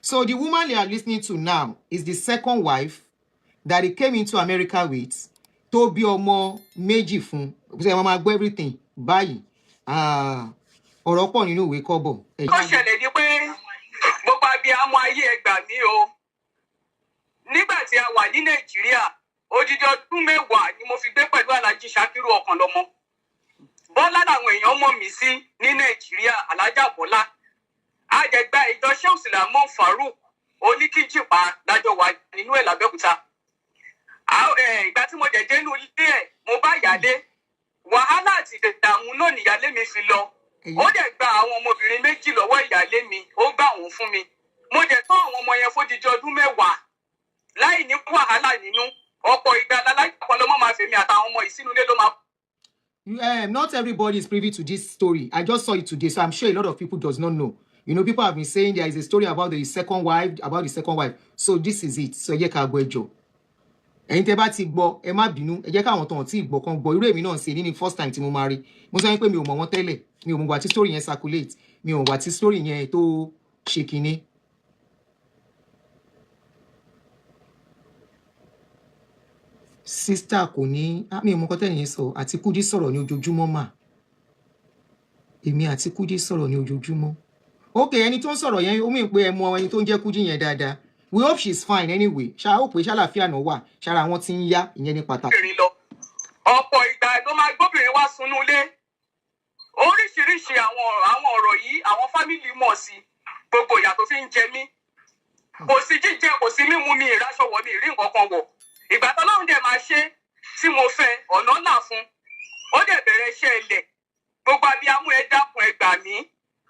So the woman you are listening to now is the second wife that he came into America with. Tó bí ọmọ méjì fún. Ṣé ẹ máa gbọ́ everything báyìí. Ọ̀rọ̀ pọ̀ nínú ìwé kọ́bọ̀. Ó ṣẹlẹ̀ ní pé gbogbo abiyamọ ayé ẹ gbà mí o. Nígbà tí a wà ní Nàìjíríà, odidi ọdún 10 ni mo fi gbé pẹ̀lú Alhaji Sakiru Okanlomo. Bọ́lá làwọn èèyàn mọ̀ mí sí ní Nàìjíríà, Alhaja Bọ́lá. Àjẹgbà ìjọ Sheikh Sulaiman Farouk Oníkíjìpá lájọ wà nínú ẹ̀ l'Abẹ́òkúta. Ìgbà tí mo dẹ̀dẹ̀ inú ilé ẹ̀, mo bá yálé. Wàhálà àti ìdààmú náà nìyálé mi fi lọ. Ó dẹ̀ gba àwọn ọmọbìnrin 2 lọ́wọ́ ìyálé mi, ó gbà wọ́n fún mi. Mo dẹ̀ tọ́ àwọn ọmọ yẹn fódidi ọdún 10 láì ní wàhálà nínú. Ọ̀pọ̀ ìgbà Alhaji Okanlomo máa fèmí àtàwọn ọmọ ìsínú ilé ló máa. Not everybody is privy to this story. I just saw it today, so I'm sure a lot of people does not know. You know, people have been saying there is a story about the second wife, So this is it. So ẹ ká gbọ́ ẹjọ́. Ẹ̀yin tẹ́ bá ti gbọ́, ẹ má bínú. Ẹ jẹ́ káwọn tán tí gbọ́ kan gbọ́. Irú èmi náà ṣe ní first time tí mo máa rí. Mo sọ pé mi ò mọ̀ wọ́n tẹ́lẹ̀. Mi ò mọ̀ wá tí story yẹn circulate. Mi ò wá tí story yẹn tó ṣe kinní. Sister kò ní, mi ò mọ̀ nǹkan tẹ́yìn sọ. Àti Kúdí sọ̀rọ̀ ní ojoojúmọ́ mà. Èmi àti Kúdí sọ̀rọ̀ ní ojoojúmọ́. Okay, ẹni tó ń sọ̀rọ̀ yẹn, ó mì pé ẹ mọ̀ ẹni tó ń jẹ́ Kúdí yẹn dáadáa. We hope she's fine anyway. Ṣá ó pé ṣàlàáfíà náà wà. Ṣára wọn ti ń yá, ìyẹn ní pàtàkì. Ọ̀pọ̀ ìgbà ló máa gbóbìnrin wá sunú ilé. Oríṣiríṣi àwọn ọ̀rọ̀ yìí, àwọn fámìlì mọ̀ sí. Gbogbo ìyà tó fi ń jẹ mí. Kò sí jíjẹ, kò sí mímu mi, ìráṣọwọ̀ mi, ìrí nǹkan kan wọ̀. Ìgbà t'Ọlọ́run dẹ̀ máa ṣe tí mo fẹ́ ọ̀nà là fún. Ó dẹ̀ bẹ̀rẹ̀ iṣẹ́ ilẹ̀. Gbogbo abiyamọ ẹ dákun ẹ gbà mí.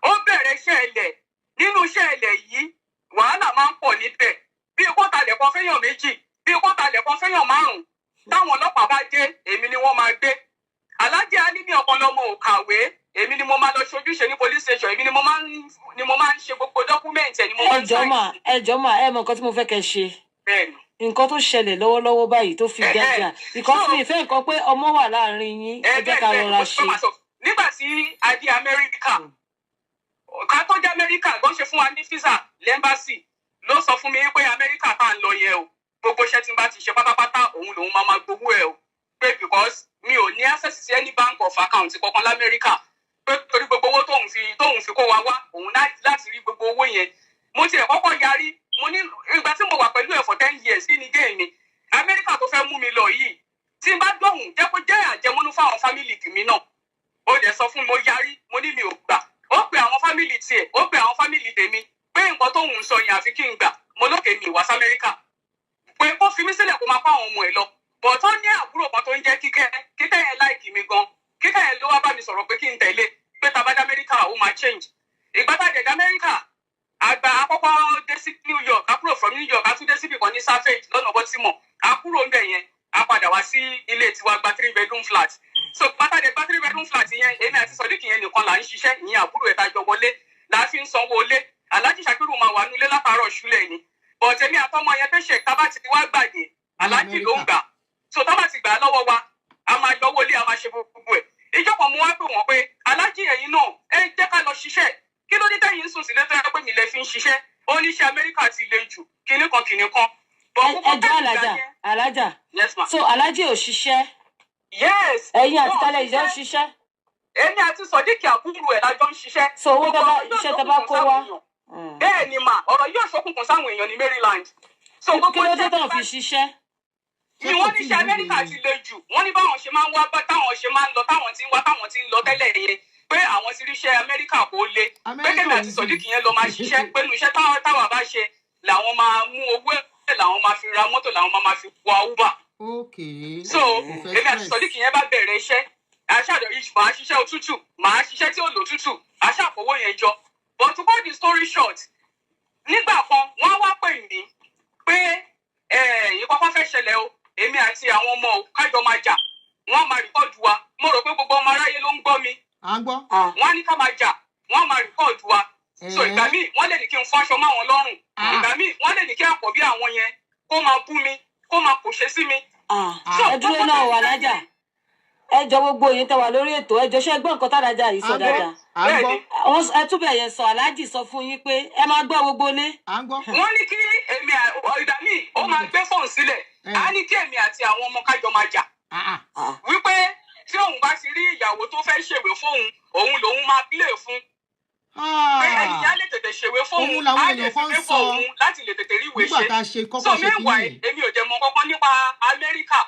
Ó bẹ̀rẹ̀ iṣẹ́ ilẹ̀. Nínú iṣẹ́ ilẹ̀ yìí, wàhálà máa ń pọ̀ níbẹ̀. Bí kò talẹ̀ kan fẹ́yàn 2, bí kò talẹ̀ kan fẹ́yàn 5. Táwọn ọlọ́pàá bá dé, èmi ni wọ́n máa gbé. Alhaji Alimi Okanlomo ò kàwé, èmi ni mo máa lọ ṣojúṣe ní police station, èmi ni mo máa ń ṣe gbogbo dọ́kúmẹ̀ntì ẹ̀ ni mo máa ń ṣe. Ẹjọ́ mà, ẹ mọ̀ nǹkan tí mo fẹ́ kẹ́ ṣe. Nǹkan tó ṣẹlẹ̀ lọ́wọ́lọ́wọ́ báyìí tó fi gẹ́gẹ́. Because mi ìfẹ́ nǹkan pé ọmọ wà láàrin yín, ẹ jẹ́ ká rọra ṣe. Nígbà tí a dé Amẹ́ríkà, ká tó dé Amẹ́ríkà ló ṣe fún wa ní visa lẹ́mbàsì ló sọ fún mi pé Amẹ́ríkà tá à ń lọ yẹn o. Gbogbo iṣẹ́ tí n bá ti ṣe pátápátá òun lòun máa gbowó ẹ̀ o. Pé because mi ò ní access sí any bank of account kankan l'Amẹ́ríkà. Pé torí gbogbo owó tóun fi kó wa wá òun láti rí gbogbo owó yẹn. Mo tiẹ̀ kọ́kọ́ yarí. Mo ní ìgbà tí mo wà pẹ̀lú ẹ̀ for 10 years kí ni géè mi. Amẹ́ríkà tó fẹ́ mú mi lọ yìí. Tí n bá dọ̀hùn jẹ́ kó jẹ́ àjẹmọ́nú fáwọn fámìlì tèmi náà. Ó dẹ̀ sọ fún mi, mo yarí, mo ní mi ò gbà. Ó pe àwọn fámìlì tiẹ̀, ó pe àwọn fámìlì tèmi. Pé nǹkan tóun ń sọ yẹn àfi kí n gbà. Mo lókè mi wá sí Amẹ́ríkà. Pé kó fi mí sílẹ̀ kó máa kó àwọn ọmọ ẹ̀ lọ. But ó ní àbúrò kan tó ń jẹ́ Kíkẹ́ yẹn láìkì mi gan. Kíkẹ́ yẹn ló wá bá mi sọ̀rọ̀ pé kí n tẹ̀lé. Pé tá bá dé Amẹ́ríkà ó máa change. Ìgbà tá a dé Amẹ́ríkà, àgbà àkọ́kọ́ dé sí New York, àkúrò from New York, àtúndé síbì kan ní Savage lọ́nà Baltimore. Àkúrò ń bẹ̀ yẹn, a padà wá sí ilé tiwa gba 3-bedroom flat. So pátá dé gba 3-bedroom flat yẹn, èmi àti Sodiq yẹn nìkan là ń ṣiṣẹ́, ìyẹn àbúrò ẹ̀ tá jọ wọlé, là á fi ń sanwó ilé. Alhaji Sakiru máa wà nílé látàárọ̀ ṣúlẹ̀ ni. But èmi àtọmọ yẹn tó ṣe tábà ti wá gbàgbé, Alhaji ló ń gbà. So tábà ti gbà lọ́wọ́ wa, a máa yọwó ilé, a máa ṣe gbogbo ẹ̀. Ìjọba mo wá pè wọ́n pé Alhaji ẹ̀yin náà, ẹ jẹ́ ká lọ ṣiṣẹ́. Kí ló dé tẹ́yìn sùn sílé tó yẹ pé mi lè fi ń ṣiṣẹ́? Ó ní iṣẹ́ Amẹ́ríkà ti le jù, kinní kan. Ẹjọ́ Alhaja. Yes, ma. So Alhaji ò ṣiṣẹ́. Yes. Ẹ̀yin àti tálẹ̀ ìjọ ń ṣiṣẹ́. Èmi àti Sodiq àbúrò ẹ̀ lájọ ń ṣiṣẹ́. So owó iṣẹ́ tó bá kó wá. Bẹ́ẹ̀ ni mà, ọ̀rọ̀ yóò ṣókùnkùn sáwọn èèyàn ní Maryland. So kí ló dé tán fi ṣiṣẹ́? Ni wọ́n ní iṣẹ́ Amẹ́ríkà ti le jù. Wọ́n ní báwọn ṣe máa ń wá, táwọn ṣe máa ń lọ, táwọn ti ń lọ tẹ́lẹ̀ yẹn. Pé àwọn ti ríṣẹ́ Amẹ́ríkà kó le. Pé kẹ́mi àti Sodiq yẹn lọ máa ṣiṣẹ́. Pé nu iṣẹ́ táwọn bá ṣe làwọn máa mú owó ẹ̀ làwọn máa fi ra mọ́tò làwọn máa fi wa Uber. So èmi àti Sodiq yẹn bá bẹ̀rẹ̀ iṣẹ́. Àṣàjọ màá ṣiṣẹ́ òtútù, màá ṣiṣẹ́ tí ò lòtútù, àṣàfowó yẹn jọ. But to cut the story short, nígbà kan wọ́n wá pè mí pé ìkọ́kọ́ fẹ́ ṣẹlẹ̀ o, èmi àti àwọn ọmọ kájọ máa jà, wọ́n máa rìkọ́ọ̀dù wa. Mo rò pé gbogbo ọmọ aráyé ló ń gbọ́ mi. Wọ́n ní ká máa jà, wọ́n máa rìkọ́ọ̀dù wa. So ìgbà míì wọ́n lè ní kí n fọ́ṣọ mọ́ àwọn lọ́rùn. Ìgbà míì wọ́n lè ní kí àkọ́bí àwọn yẹn kó máa bú mi, kó máa pòṣé sí mi. Ẹ dúró náà wà lájà. ẹ jọ gbogbo yín tẹ́ wà lórí ètò ẹ jọ ṣe gbọ́ nǹkan tádájà yìí sọ dáadáa. ẹ túbẹ̀ yẹn sọ aláàjì sọ fún yín pé ẹ máa gbọ́ gbogbo lé. wọ́n ní kí èmi ìdá míì ó máa gbé fóònù sílẹ̀ á ní kí èmi àti àwọn ọmọ kájọ máa jà wípé tí òun bá ti rí ìyàwó tó fẹ́ ṣèwé fóun òun lòun máa play fún pé ẹnìyàn lè tètè ṣèwé fóun á lè fi fóun láti lè tètè rí ìwé ṣe so meanwhile èmi ò jẹ́ mọ̀ kankan nípa Amẹ́ríkà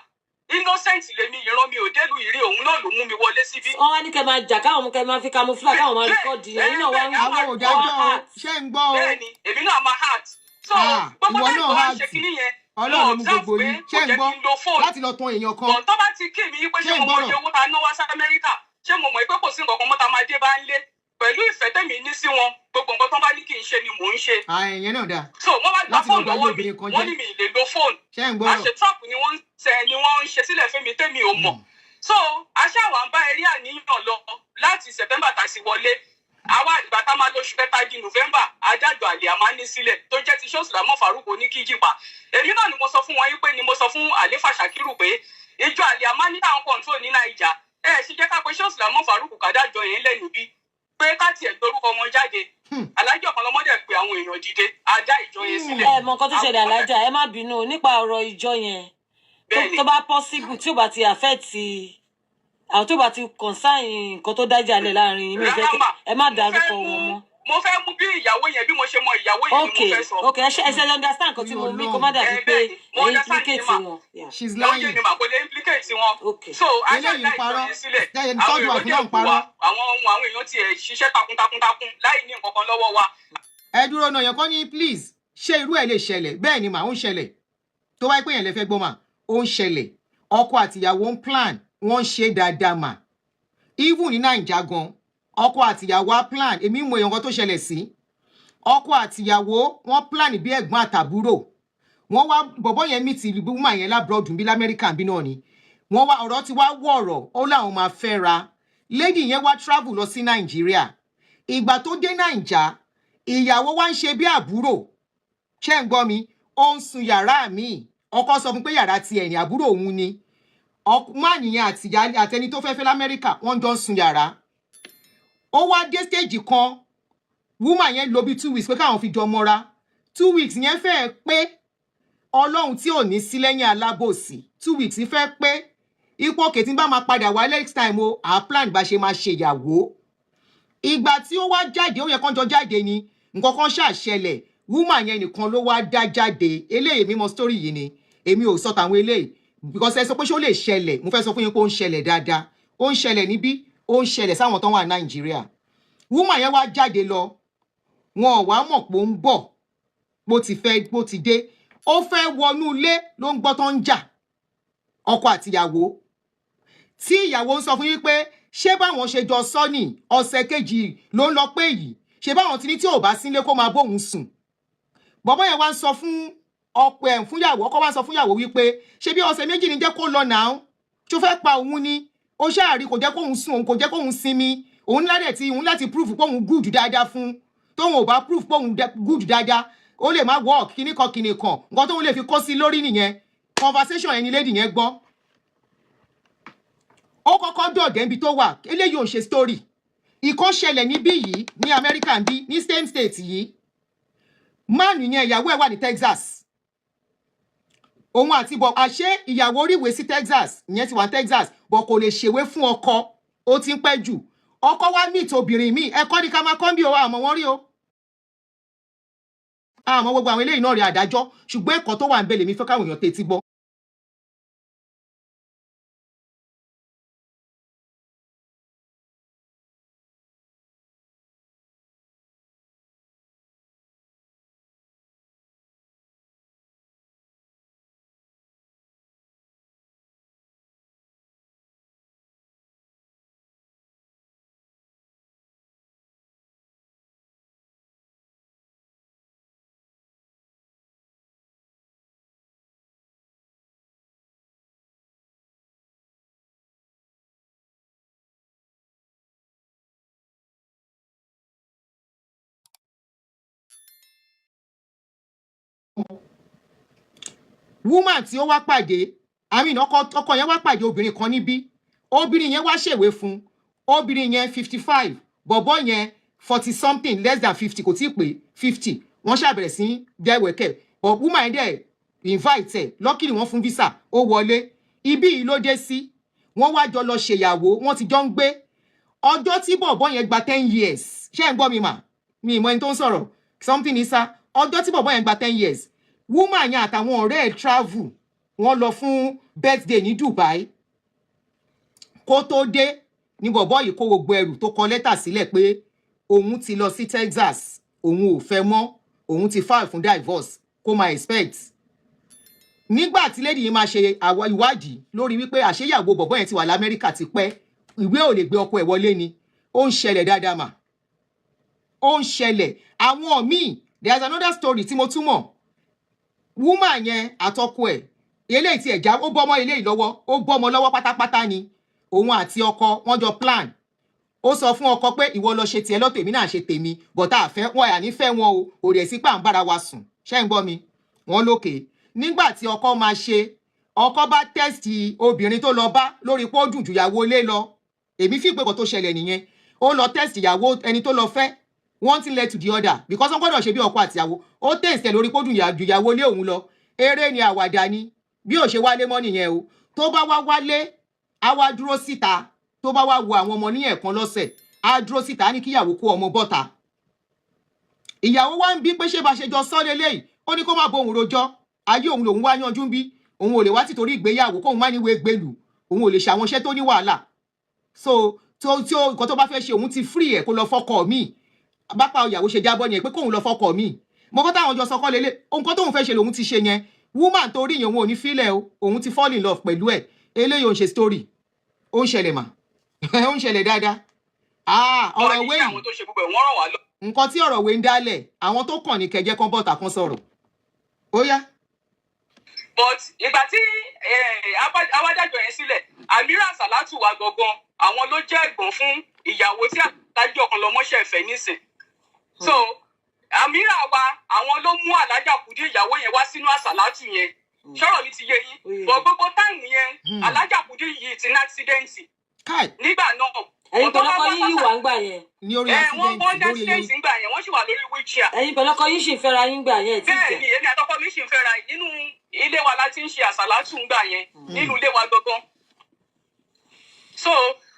innocent lèmi ìran mi ò délùú ìrí òun náà ló mú mi wọlé síbí. wọ́n wá ní kẹ́ máa jà káwọn kẹ́ máa fi camouflage káwọn máa rìkọ́ọ̀dì ẹ̀yin náà wá ń àwọn òdájọ́ ṣé ń gbọ́ o. bẹ́ẹ̀ni èmi náà máa heart so gbogbo bẹ́ẹ̀ tó ń ṣe kinní yẹn Ọlọ́run mú gbogbo yín ṣé ń gbọ́ láti lọ tan èèyàn kan. tó bá ti kí mi pé ṣé mo mọ iye owó ta ná wá sí Amẹ́ríkà ṣé mo mọ̀ pé kò sí nǹkan kan mọ́ ta máa dé bá ń lé pẹ̀lú ìfẹ́ tẹ̀mí ní sí wọn gbogbo nǹkan tó bá ní kí n ṣe ni mò ń ṣe. ẹ̀yẹn náà dáa. so wọ́n wá gba fóònù lọ́wọ́ mi wọ́n ní mi lè lo fóònù àṣetọ́ọ̀pù ni wọ́n ń ṣe sílẹ̀ fún mi tẹ́mi ò mọ̀. so aṣáwà ń bá eré àníyàn lọ láti September tá a sì wọlé àwa ìgbà tá a máa lóṣù kẹta di November adájọ́ àlè àmà ní sílẹ̀ tó jẹ́ ti ṣọ́ọ̀ṣì làmọ́ Farouk oníkíjìpá èmi náà ni mo sọ fún wọn yín pé ni mo sọ fún Àléfà Ṣàkírù pé ìjọ àlè àmà ní táwọn control ní Naija ṣe jẹ́ ká pé ṣọ́ọ̀ṣì làmọ́ Farouk kàdájọ́ yẹn lẹ́nu bí pé ká tiẹ̀ gbórúkọ wọn jáde Aláàjì Ọ̀kanlọ́mọ dẹ̀ pé àwọn èèyàn dìde ajá ìjọ yẹn sílẹ̀. ẹ mọ nǹkan tó ṣẹlẹ̀ alájà ẹ má bínú nípa ọ̀rọ̀ ìjọ yẹn tó bá possible tí ò bá ti affect àwọn tó bá ti concern nǹkan tó dájà lẹ̀ láàrin yín mi fẹ́ ẹ má dárúkọ wọn mọ́. mo fẹ́ mú bí ìyàwó yẹn bí mo ṣe mọ ìyàwó yẹn ni mo fẹ́ sọ. ok ẹ ṣe understand nǹkan tí mo mí kó má dàbí pé ẹ implicate wọn. she's lying. lóye ni mà kò lè implicate wọn. so ajá ìlà ìjọ yẹn sílẹ̀ àwọn èrò dẹ̀ kú wa àwọn èèyàn tiẹ̀ ṣiṣẹ́ takuntakun láì ní nǹkan kan lọ́wọ́ wa. ẹ dúró náà yẹn kọ́ ní please ṣé irú ẹ̀ lè ṣẹlẹ̀ bẹ́ẹ̀ ni mà ó ń ṣẹlẹ̀ tó wáyé pé yẹn lè fẹ́ gbọ́ mà ó ń ṣẹlẹ̀ ọkọ àtìyàwó ń plan wọ́n ń ṣe dáadáa mà even ní Naija gan ọkọ àtìyàwó á plan èmi mọ èèyàn kan tó ṣẹlẹ̀ sí ọkọ àtìyàwó wọ́n plan bí ẹ̀gbọ́n àtàbúrò wọ́n wá bọ̀bọ́ yẹn meet ìlúbùmá yẹn lábúrọ̀dù bí lamẹ́ríkà bí náà ni wọ́n wá ọ̀rọ̀ ti wá wọ̀rọ̀ ó láwọn máa fẹ́ ra lady yẹn wá travel lọ sí Nàìjíríà ìgbà tó dé Naija ìyàwó wá ń ṣe bí àbúrò ṣé ń gbọ́ mi ó ń sun yàrá mi ọkọ sọ fún pé yàrá ti ẹ̀yìn àbúrò òun ni máà nìyẹn àtẹni tó fẹ́ fẹ́ lamẹ́ríkà wọ́n jọ ń sun yàrá ó wá dé stage kan woman yẹn lò bí 2 weeks pé káwọn fi jọ mọ́ra 2 weeks yẹn fẹ́ pé Ọlọ́run tí ò ní sí lẹ́yìn alábòsí 2 weeks fẹ́ pé ipò òkè tí n bá máa padà wá next time o plan bá ṣe máa ṣèyàwó ìgbà tí ó wá jáde ó yẹ kán jọ jáde ni nǹkan kan ṣàṣẹlẹ̀ woman yẹn nìkan ló wá dá jáde eléyìí mímọ story yìí ni èmi ò sọ tàwọn eléyìí because ẹ sọ pé ṣó lè ṣẹlẹ̀ mo fẹ́ sọ fún yín pé ó ń ṣẹlẹ̀ dáadáa ó ń ṣẹlẹ̀ níbí ó ń ṣẹlẹ̀ sáwọn tó wà Nàìjíríà woman yẹn wá jáde lọ wọn ò wá mọ̀ pé ó ń bọ̀ bó ti dé ó fẹ́ wọnú ilé ló ń gbọ́ tó ń jà ọkọ àtìyàwó tí ìyàwó ń sọ fún yín pé ṣé báwọn ṣe jọ sọ ní ọ̀sẹ̀ kejì ló ń lọ pé yìí ṣé báwọn ti ní tí ò bá sílé kó máa bóun sùn bọ̀bọ́ yẹn wá ń sọ fún ọkọ ẹ̀ fúnyàwó ọkọ wá ń sọ fúnyàwó wípé ṣé bí ọ̀sẹ̀ méjì ní jẹ́ kó lọ náà tó fẹ́ pa òun ni ó ṣáàrí kò jẹ́ kóun sùn òun kò jẹ́ kóun sinmi òun láti proof pé òun good dáadáa fún tóun ò bá proof pé òun good dáadáa ó lè má work kíní kan nǹkan tóun lè fi kó sí lórí nìyẹn conversation ẹni lady yẹn gbọ́ ó kọ́kọ́ dọ̀dẹ̀ níbi tó wà eléyìí ò ń ṣe story ìkan ṣẹlẹ̀ níbí yìí ní America bí ní same state yìí máàlù yẹn ìyàwó ẹ̀ wà ní Texas òun àti bọ̀ àṣé ìyàwó ríwèé sí Texas ìyẹn ti wà ní Texas bọ̀ kò lè ṣèwé fún ọkọ ó ti ń pẹ́ jù ọkọ wá meet obìnrin míì ẹ̀kọ́ ní ká máa kọ́ bí o àmọ́ wọ́n rí o àmọ́ gbogbo àwọn eléyìí náà rí àdájọ́ ṣùgbọ́n ẹ̀kọ́ tó wà ń bẹ lèmi fẹ́ káwọn èèyàn tètè gbọ́. woman tí ó wá pàdé àmín ọkọ yẹn wá pàdé obìnrin kan níbí obìnrin yẹn wá ṣèwé fún obìnrin yẹn 55 bọ̀bọ́ yẹn 40 something less than 50 kò tí ì pé 50 wọ́n ṣàbẹ̀rẹ̀ sí dẹ́wẹ̀kẹ̀ but woman yẹn dẹ̀ invite ẹ̀ luckily wọ́n fún visa ó wọlé ibi yìí ló dé sí wọ́n wá jọ lọ ṣèyàwó wọ́n ti jọ ń gbé ọjọ́ tí bọ̀bọ́ yẹn gba 10 years ṣé ẹ̀ ń gbọ́ mi mà mi ìmọ̀ ẹni tó ń sọ̀rọ̀ something ní sá ọjọ́ tí bọ̀bọ́ yẹn gba 10 years woman yẹn àtàwọn ọ̀rẹ́ ẹ̀ travel wọ́n lọ fún birthday ní Dubai kó tó dé ní bọ̀bọ́ yìí kó gbogbo ẹrù tó kọ lẹ́tà sílẹ̀ pé òun ti lọ sí Texas òun ò fẹ́ mọ́ òun ti file fún divorce kó máa expect nígbà tí lady yìí máa ṣe ìwádìí lórí wípé àṣeyàwó bọ̀bọ́ yẹn ti wà l'Amẹ́ríkà ti pẹ́ ìwé ò lè gbé ọkọ ẹ̀ wọlé ni ó ń ṣẹlẹ̀ dáadáa mà ó ń ṣẹlẹ̀ àwọn míì there is another story tí mo túmọ̀ woman yẹn àtọkọ ẹ̀ eléyìí tí ẹ̀já ó bọ́mọ eléyìí lọ́wọ́ ó bọ́mọ lọ́wọ́ pátápátá ni òun àti ọkọ wọ́n jọ plan ó sọ fún ọkọ pé ìwọ lọ ṣe tiẹ̀ lọ́tọ̀ èmi náà ṣe tèmi bọ̀tá àfẹ́ wọn àní fẹ́ wọn o ò rẹ̀ sí pàǹbára wa sùn ṣẹ́ ń gbọ́ mi wọ́n lókè nígbà tí ọkọ máa ṣe ọkọ bá tẹ́sítì obìnrin tó lọ bá lórí pé ó dùn jù ìyàwó ilé lọ èmi fi ìpèkọ̀ tó ṣẹlẹ̀ nìyẹn ó lọ tẹ́sítì ìyàwó ẹni tó lọ fẹ́ one thing led to the other because wọ́n gbọ́dọ̀ ṣe bí ọkọ àtìyàwó ó tẹ́sítì lórí pé ó dùn jù ìyàwó ilé òun lọ eré ni àwàdà ni bí ò ṣe wálé mọ́ nìyẹn o tó bá wá wálé á wá dúró síta tó bá wá wo àwọn ọmọ ní ẹ̀ẹ̀kan lọ́sẹ̀ á dúró síta á ní kíyàwó kó ọmọ bọ́ta ìyàwó wá ń bí pé ṣé bá ṣe jọ sọ lélẹ́yìí ó ní kó má bọ òun rojọ́ ayé òun lòun wá yanjú ń bí òun ò lè wá títorí ìgbéyàwó kóun má níwèé gbèlú òun ò lè ṣe àwọn iṣẹ́ tó ní wàhálà so tí ó nǹkan tó bá fẹ́ ṣe òun ti free ẹ̀ kó lọ fọ́kọ míì bápa ìyàwó ṣe jábọ́ yẹn pé kóun lọ fọ́kọ míì mo kọ́ táwọn jọ sọkọ́ lélẹ̀ nǹkan tóun fẹ́ ṣe lòun ti ṣe yẹn woman torí yẹn òun ò ní fílẹ̀ o òun ti fall in love pẹ̀lú ẹ̀ eléyìí ò ń ṣe story ó ń ṣẹlẹ̀ mà ó ń ṣẹlẹ̀ dáadáa ọ̀rọ̀ wé nǹkan tí ọ̀rọ̀ wé ń dálẹ̀ àwọn tó kàn ní kẹjẹ́ kan bọ́ta kan sọ̀rọ̀ ó yá. but ìgbà tí awádájọ yẹn sílẹ̀ Amira Salatu wa gangan àwọn ló jẹ́ ẹ̀gbọ́n fún ìyàwó tí Alhaji Okanlomo ṣe fẹ́ nísìn so Amira wa àwọn ló mú Alhaja Kudi ìyàwó yẹn wá sínú àsàlátù yẹn ṣọ́rọ̀ mi ti yé yín bọ̀ gbogbo táìmù yẹn Alhaja Kudi yìí ti ní àksidẹ́ǹtì nígbà náà ẹ̀yin pẹ̀lọ́kọ yín yìí wà ń gbà yẹn. ní orí accident wọ́n dá stage ń gbà yẹn wọ́n sì wà lórí wheelchair. ẹ̀yin pẹ̀lọ́kọ yín sì ń fẹ́ra yín gbà yẹn. bẹ́ẹ̀ ni èmi àtọkọ mi sì ń fẹ́ra nínú ilé wa láti ń ṣe àsàlátù ń gbà yẹn nínú ilé wa gangan. so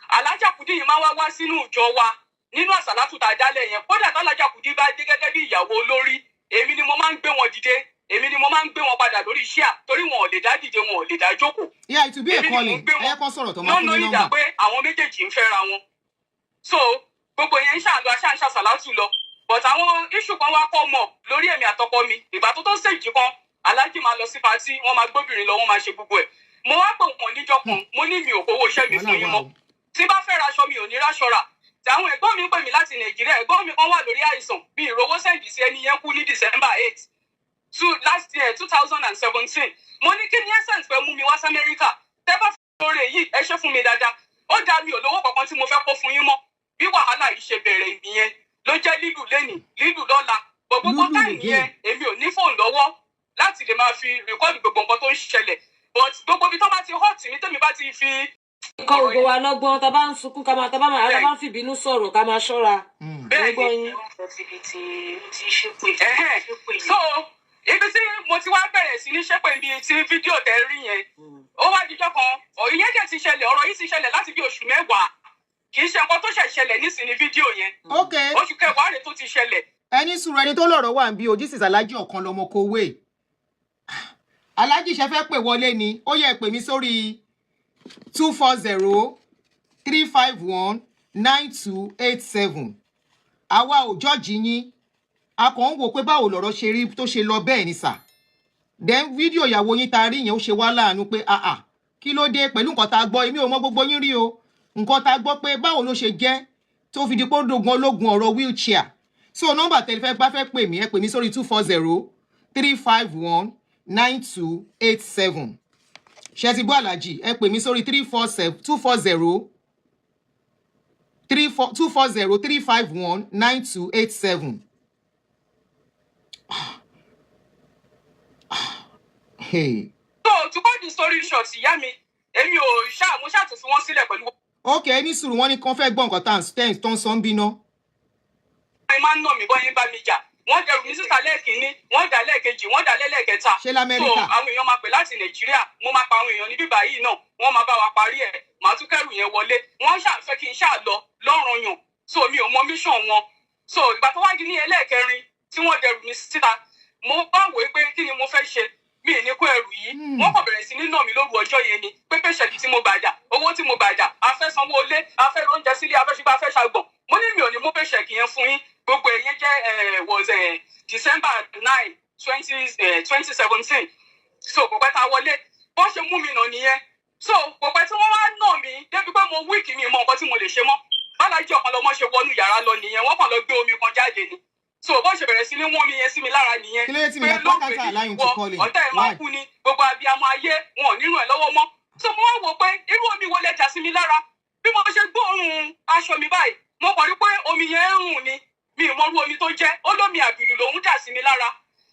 Alhaja Kudi yìí máa wá sínú ìjọ wa nínú àsàlátù tá a dálẹ̀ yẹn kódà tí Alhaja Kudi bá dé gẹ́gẹ́ bí ìyàwó olórí èmi ni mo máa ń gbé wọn dìde èmi ni mo máa ń gbé wọn padà lórí iṣẹ́ torí wọn ò lè dá dìde wọn ò lè dá jókòó. ìyá ìtúbí ẹ̀kọ́ ni ẹ̀yẹ́ kan sọ̀rọ̀ tó máa fún mi nọ́mbà. lọ́nà ìdá pé àwọn méjèèjì ń fẹ́ra wọn. so gbogbo yẹn ń ṣàǹdọ̀ aṣáǹṣà sàlátù lọ but àwọn iṣu kan wá kọ́ mọ̀ lórí èmi àtọkọ mi ìgbà tó ṣèjì kan aláàjì máa lọ sí patí wọ́n máa gbóbìnrin lọ wọ́n máa ṣe gbogbo ẹ̀ mo wá pè wọ́n níjọ́ kan mo ní mi ò kówó iṣẹ́ mi fún yín mọ́ tí bá fẹ́ raṣọ mi ò ní ráṣọ rà tí àwọn ẹ̀gbọ́n mi pè mí láti Nàìjíríà ẹ̀gbọ́n mi kan wà lórí àìsàn bí ìrówó sẹ́ǹdì sí ẹni yẹn kú ní December 8 last year 2017 mo ní kí ni essence fẹ́ mú mi wá sí Amẹ́ríkà tẹ́ bá fẹ́ lóore yìí ẹ ṣe fún mi dáadáa ó dá mi ò lówó kankan tí mo fẹ́ kó fún yín mọ́ bí wàhálà yìí ṣe bẹ̀rẹ̀ ìyẹn ló jẹ́ lílù lẹ́nì lílù lọ́la gbogbo táìmù yẹn èmi ò ní fóònù lọ́wọ́ láti lè máa fi rìkọ́ọ̀dù gbogbo nǹkan tó ń ṣẹlẹ̀ but gbogbo ibi tó bá ti hot mi tẹ́mi bá ti fi. kọ́ gbogbo wa lọ́gbọ́n tá a bá ń sunkún ká máa tá a bá ń fìbínú sọ̀rọ̀ ká máa ṣọ́ra. bẹ́ẹ̀ ni so ibi tí mo ti wá bẹ̀rẹ̀ sí ní ṣépè bíi ti fídíò tẹ́ rí yẹn ó wá dijọ́ kan ìyẹn jẹ́ ti ṣẹlẹ̀ ọ̀rọ̀ yìí ti ṣẹlẹ̀ láti bí oṣù mẹ́wàá kì í ṣe nǹkan tó ṣẹlẹ̀ nísìnyí fídíò yẹn oṣù kẹwàá rẹ̀ tó ti ṣẹlẹ̀. ẹni sùúrù ẹni tó lọ́rọ̀ wà ń bí ojú sísè Alhaji Okanlomo kowé Alhaji ṣe fẹ́ pè wọlé ni ó yẹ pè mí sórí 240-351-9287 àwa ò jọ́ọ̀jì yín a kàn ń wò pé báwo lọ̀rọ̀ ṣe rí tó ṣe lọ bẹ́ẹ̀ ni sà then fídíò ìyàwó yín ta rí yẹn ó ṣe wá láàánú pé kí ló dé pẹ̀lú nǹkan tá a gbọ́ èmi ò mọ gbogbo yín rí o nǹkan tá a gbọ́ pé báwo ló ṣe jẹ́ tó fi di pé ó dogun ológun ọ̀rọ̀ wheelchair so nọ́mbà tẹlifẹ́ bá fẹ́ pè mí ẹ pè mí sórí 240-351-9287 ṣe ti gbọ́ Alhaji ẹ pè mí sórí 240-351-9287. Hey. So to cut the story short ìyá mi èmi ò mo ṣàtò fi wọ́n sílẹ̀ pẹ̀lú. Okay, ní sùúrù wọ́n ní kàn fẹ́ gbọ́ nǹkan tó ń sọ ń bínú. wọ́n máa ń nà mí bọ́yìn bá mi jà wọ́n dẹrù mi síta lẹ́ẹ̀kínní wọ́n dà lẹ́ẹ̀kejì wọ́n dà lẹ́ẹ̀kẹta. ṣé lamẹ́ríkà? so àwọn èèyàn máa pè láti Nàìjíríà mo máa pa àwọn èèyàn ní bíbá yìí náà wọ́n máa bá wa parí ẹ̀ màá tún kẹ́rù yẹn wọlé wọ́n ṣàfẹ́ kí n ṣáà lọ lọ́rùn yàn so mi ò mọ mission wọn. so ìgbà tó wá di ní ẹlẹ́ẹ̀kẹrin tí wọ́n dẹrù mi síta mo bá wòó pé kí ni mo fẹ́ ṣe mi ì ní kó ẹrù yìí wọ́n kàn bẹ̀rẹ̀ sí ní nà mí lóru ọjọ́ yẹn ni pé pèsèlú tí mo gbàjà owó tí mo gbàjà afẹ́ sanwó ilé afẹ́ oúnjẹ sílé afẹ́ ṣùgbọ́n afẹ́ ṣàgbọ̀n mo ní mi ò ní mú pèsèlú yẹn fún yín gbogbo ẹ̀yẹn jẹ́ was December 9 2017 so kò pẹ́ ta wọlé bó ṣe mú mi nà nìyẹn so kò pẹ́ tí wọ́n wá nà mí débi pé mo wíìkì mi mọ nǹkan tí mo lè ṣe mọ́ Bálájí Ọ̀kanlọ́mọ ṣe wọnú yàrá lọ nìyẹn wọ́n kàn lọ gbé omi kan jáde ni so bó ṣe bẹ̀rẹ̀ sí ní wọ́n mi yẹn sí mi lára nìyẹn pé lóògbé ìwọ ọ̀tá ẹ̀ máa kú ni gbogbo abiyamọ ayé wọn ò nínú ẹ̀ lọ́wọ́ mọ́ so mo wá wò pé irú omi wo lẹ jà sí mi lára bí mo ṣe gbóòórùn aṣọ mi báyìí mo kàn rí pé omi yẹn ń rùn ni mi ì mọrú omi tó jẹ́ ó lómi àbìlù lòún jà sí mi lára